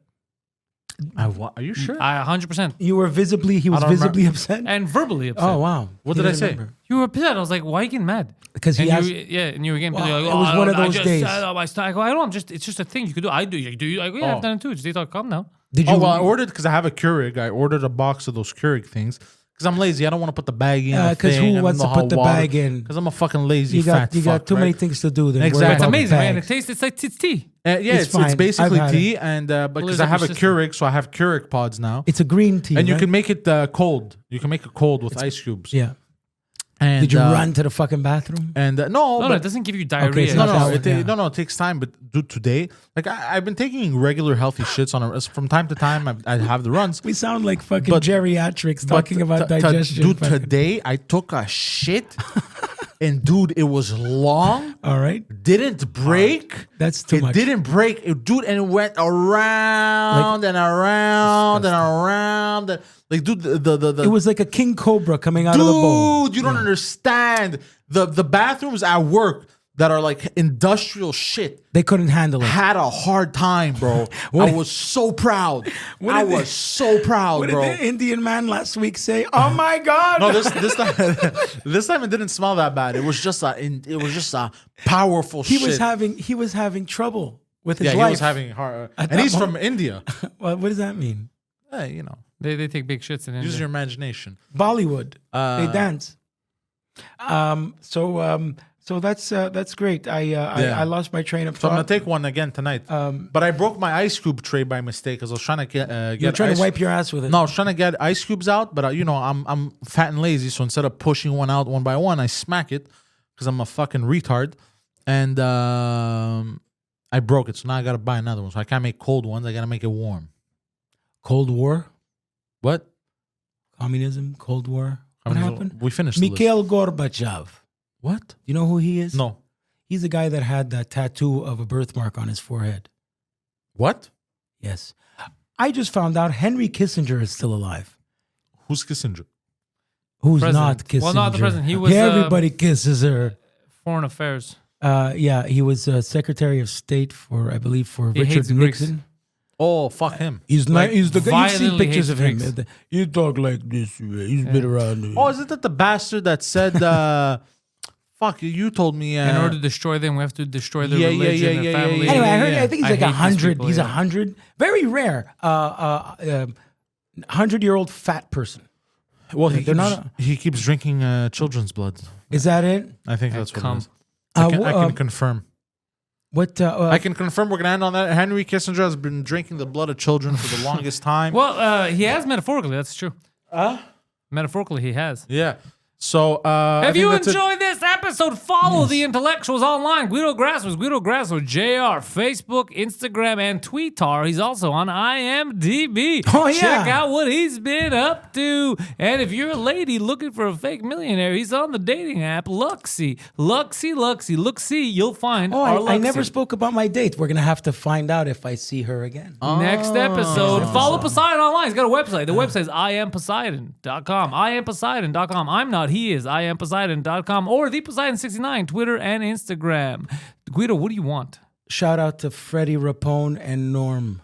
Speaker 2: Are you sure?
Speaker 3: 100%.
Speaker 1: You were visibly, he was
Speaker 2: don't remember.
Speaker 1: visibly upset?
Speaker 3: And verbally upset.
Speaker 1: Oh, wow.
Speaker 2: What
Speaker 1: He
Speaker 2: did I
Speaker 1: doesn't
Speaker 2: say?
Speaker 1: remember.
Speaker 3: You were upset. I was like, why are you getting mad?
Speaker 1: Because he
Speaker 3: And
Speaker 1: asked,
Speaker 3: and you were getting
Speaker 1: Well,
Speaker 3: like,
Speaker 1: it was
Speaker 3: oh,
Speaker 1: one of
Speaker 3: I
Speaker 1: those
Speaker 3: just,
Speaker 1: days.
Speaker 3: my stomach. I go, I don't. It's just a thing you could do. I do. You're like, do you? I go, yeah, I've
Speaker 2: Oh.
Speaker 3: done it too. Just detox. Calm down.
Speaker 1: did you?
Speaker 2: Oh well, I ordered because I have a Keurig. I ordered a box of those Keurig things because I'm lazy. I don't want to put the bag in.
Speaker 1: Because who wants to put the bag in?
Speaker 2: Because I'm a fucking lazy
Speaker 1: You got
Speaker 2: fat fuck,
Speaker 1: too many
Speaker 2: right?
Speaker 1: things to do. Then
Speaker 2: Exactly.
Speaker 1: worry
Speaker 3: It's
Speaker 1: about the
Speaker 3: amazing, man. It
Speaker 1: bags.
Speaker 3: tastes. It's like it's tea.
Speaker 2: Yeah,
Speaker 1: It's
Speaker 2: it's
Speaker 1: fine.
Speaker 2: basically
Speaker 1: I've had
Speaker 2: tea, and because
Speaker 3: Well,
Speaker 2: I have a
Speaker 3: there's a
Speaker 2: Keurig, so I have Keurig pods now,
Speaker 1: It's a green tea,
Speaker 2: and you
Speaker 1: right?
Speaker 2: can make it cold. You can make it cold with ice cubes.
Speaker 1: Yeah.
Speaker 2: And,
Speaker 1: Did you run to the fucking bathroom?
Speaker 2: And no,
Speaker 3: No,
Speaker 2: but
Speaker 3: no, it doesn't give you diarrhea.
Speaker 1: it's
Speaker 2: no,
Speaker 1: not
Speaker 2: no,
Speaker 1: that one, yeah.
Speaker 2: no, it takes time. But dude, today, like I've been taking regular healthy shits from time to time. I have the runs.
Speaker 1: We sound like fucking
Speaker 2: But-
Speaker 1: geriatrics talking about digestion.
Speaker 2: Dude,
Speaker 1: fucking-
Speaker 2: today I took a shit, and dude, it was long.
Speaker 1: All right.
Speaker 2: Didn't break.
Speaker 1: That's too
Speaker 2: It
Speaker 1: much.
Speaker 2: didn't break, dude, and it went around and around and around. Like, dude, the
Speaker 1: It was like a king cobra coming out of the bowl.
Speaker 2: dude, you don't understand. The bathrooms at work that are like industrial shit
Speaker 1: They couldn't handle it.
Speaker 2: had a hard time, bro.
Speaker 1: What-
Speaker 2: I was so proud.
Speaker 1: What
Speaker 2: I
Speaker 1: did they-
Speaker 2: was so proud,
Speaker 1: What
Speaker 2: bro.
Speaker 1: did the Indian man last week say? Oh my God.
Speaker 2: No, this time it didn't smell that bad. It was just a powerful
Speaker 1: he
Speaker 2: shit.
Speaker 1: was having trouble with his
Speaker 2: Yeah, he
Speaker 1: wife.
Speaker 2: was having hard,
Speaker 1: At
Speaker 2: and
Speaker 1: that
Speaker 2: he's from
Speaker 1: moment-
Speaker 2: India.
Speaker 1: Well, what does that mean?
Speaker 2: You know,
Speaker 3: They take big shits in India.
Speaker 2: use your imagination.
Speaker 1: Bollywood. They dance. So that's great. I lost my train of
Speaker 2: So I'm
Speaker 1: thought.
Speaker 2: gonna take one again tonight. But I broke my ice cube tray by mistake because I was trying to get.
Speaker 1: You're trying
Speaker 2: ice-
Speaker 1: to wipe your ass with it.
Speaker 2: No, I was trying to get ice cubes out, but I'm fat and lazy, so instead of pushing one out one by one, I smack it because I'm a fucking retard, and I broke it. So now I gotta buy another one. So I can't make cold ones. I gotta make it warm.
Speaker 1: Cold War,
Speaker 2: What?
Speaker 1: communism, Cold War. What happened?
Speaker 2: We finished. the list.
Speaker 1: Mikhail Gorbachev.
Speaker 2: What?
Speaker 1: You know who he is?
Speaker 2: No.
Speaker 1: He's the guy that had that tattoo of a birthmark on his forehead.
Speaker 2: What?
Speaker 1: Yes. I just found out Henry Kissinger is still alive.
Speaker 2: Who's Kissinger?
Speaker 1: Who's
Speaker 3: President.
Speaker 1: not Kissinger?
Speaker 3: Well, not the president. He was,
Speaker 1: Everybody kisses her.
Speaker 3: Foreign Affairs.
Speaker 1: Yeah, he was Secretary of State for, I believe, for
Speaker 3: He
Speaker 1: Richard
Speaker 3: hates Greeks.
Speaker 1: Nixon.
Speaker 2: Oh, fuck him.
Speaker 1: He's not. He's the guy. You've seen
Speaker 3: violently
Speaker 1: pictures
Speaker 3: hates
Speaker 1: of him.
Speaker 3: Greeks.
Speaker 1: You talk like this. He's been around.
Speaker 2: Oh, isn't that the bastard that said, fuck, you told me.
Speaker 3: In order to destroy them, we have to destroy their
Speaker 2: Yeah, yeah,
Speaker 3: religion,
Speaker 2: yeah,
Speaker 3: their
Speaker 2: yeah,
Speaker 3: family.
Speaker 2: yeah,
Speaker 1: Anyway, I heard.
Speaker 2: yeah.
Speaker 1: I think he's
Speaker 3: I
Speaker 1: like
Speaker 3: hate these
Speaker 1: 100.
Speaker 3: people,
Speaker 1: He's
Speaker 3: yeah.
Speaker 1: 100. Very rare. 100-year-old fat person.
Speaker 2: Well,
Speaker 1: They're not
Speaker 2: he keeps drinking children's blood.
Speaker 1: Is that it?
Speaker 2: I think that's what
Speaker 3: cum.
Speaker 2: it is. I can
Speaker 1: wh-
Speaker 2: confirm.
Speaker 1: What?
Speaker 2: I can confirm we're going to end on that. Henry Kissinger has been drinking the blood of children for the longest time.
Speaker 3: Well, he has metaphorically. That's true. Metaphorically, he has.
Speaker 2: Yeah. So,
Speaker 3: If you enjoyed this episode, follow the intellectuals online. Guido Grasso, Guido Grasso, JR, Facebook, Instagram, and Tweetar. He's also on IMDb.
Speaker 1: Oh, yeah.
Speaker 3: Check out what he's been up to. And if you're a lady looking for a fake millionaire, he's on the dating app Luxy. Luxy. You'll find our
Speaker 1: I never
Speaker 3: Luxy.
Speaker 1: spoke about my date. We're gonna have to find out if I see her again.
Speaker 3: Next episode. Follow Poseidon online. He's got a website. The website is IamPoseidon.com. IamPoseidon.com. I'm not, he is. IamPoseidon.com or the Poseidon69, Twitter and Instagram. Guido, what do you want?
Speaker 1: Shout out to Freddie Rapone and Norm.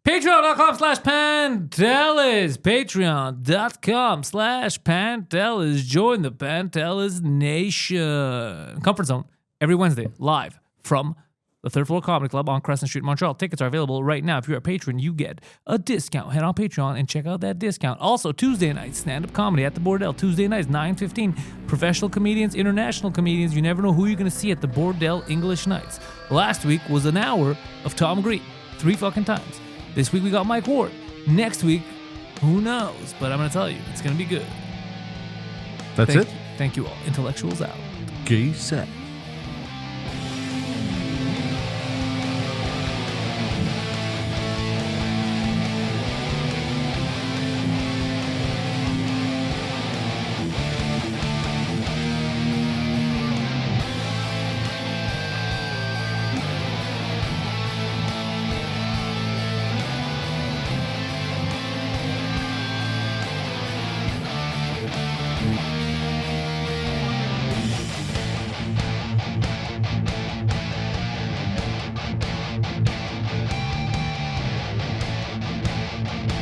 Speaker 3: Patreon.com/Pantelis. Patreon.com/Pantelis. Join the Pantelis Nation. Comfort Zone every Wednesday, live from the Third Floor Comedy Club on Crescent Street, Montreal. Tickets are available right now. If you're a patron, you get a discount. Head on Patreon and check out that discount. Also, Tuesday nights, stand-up comedy at the Bordel. Tuesday nights, 9:15. Professional comedians, international comedians. You never know who you're going to see at the Bordel English nights. Last week was an hour of Tom Green. 3 fucking times. This week we got Mike Ward. Next week, who knows? But I'm going to tell you, it's going to be good.
Speaker 2: That's
Speaker 3: Thank you all. Intellectuals out.
Speaker 2: Gay sex.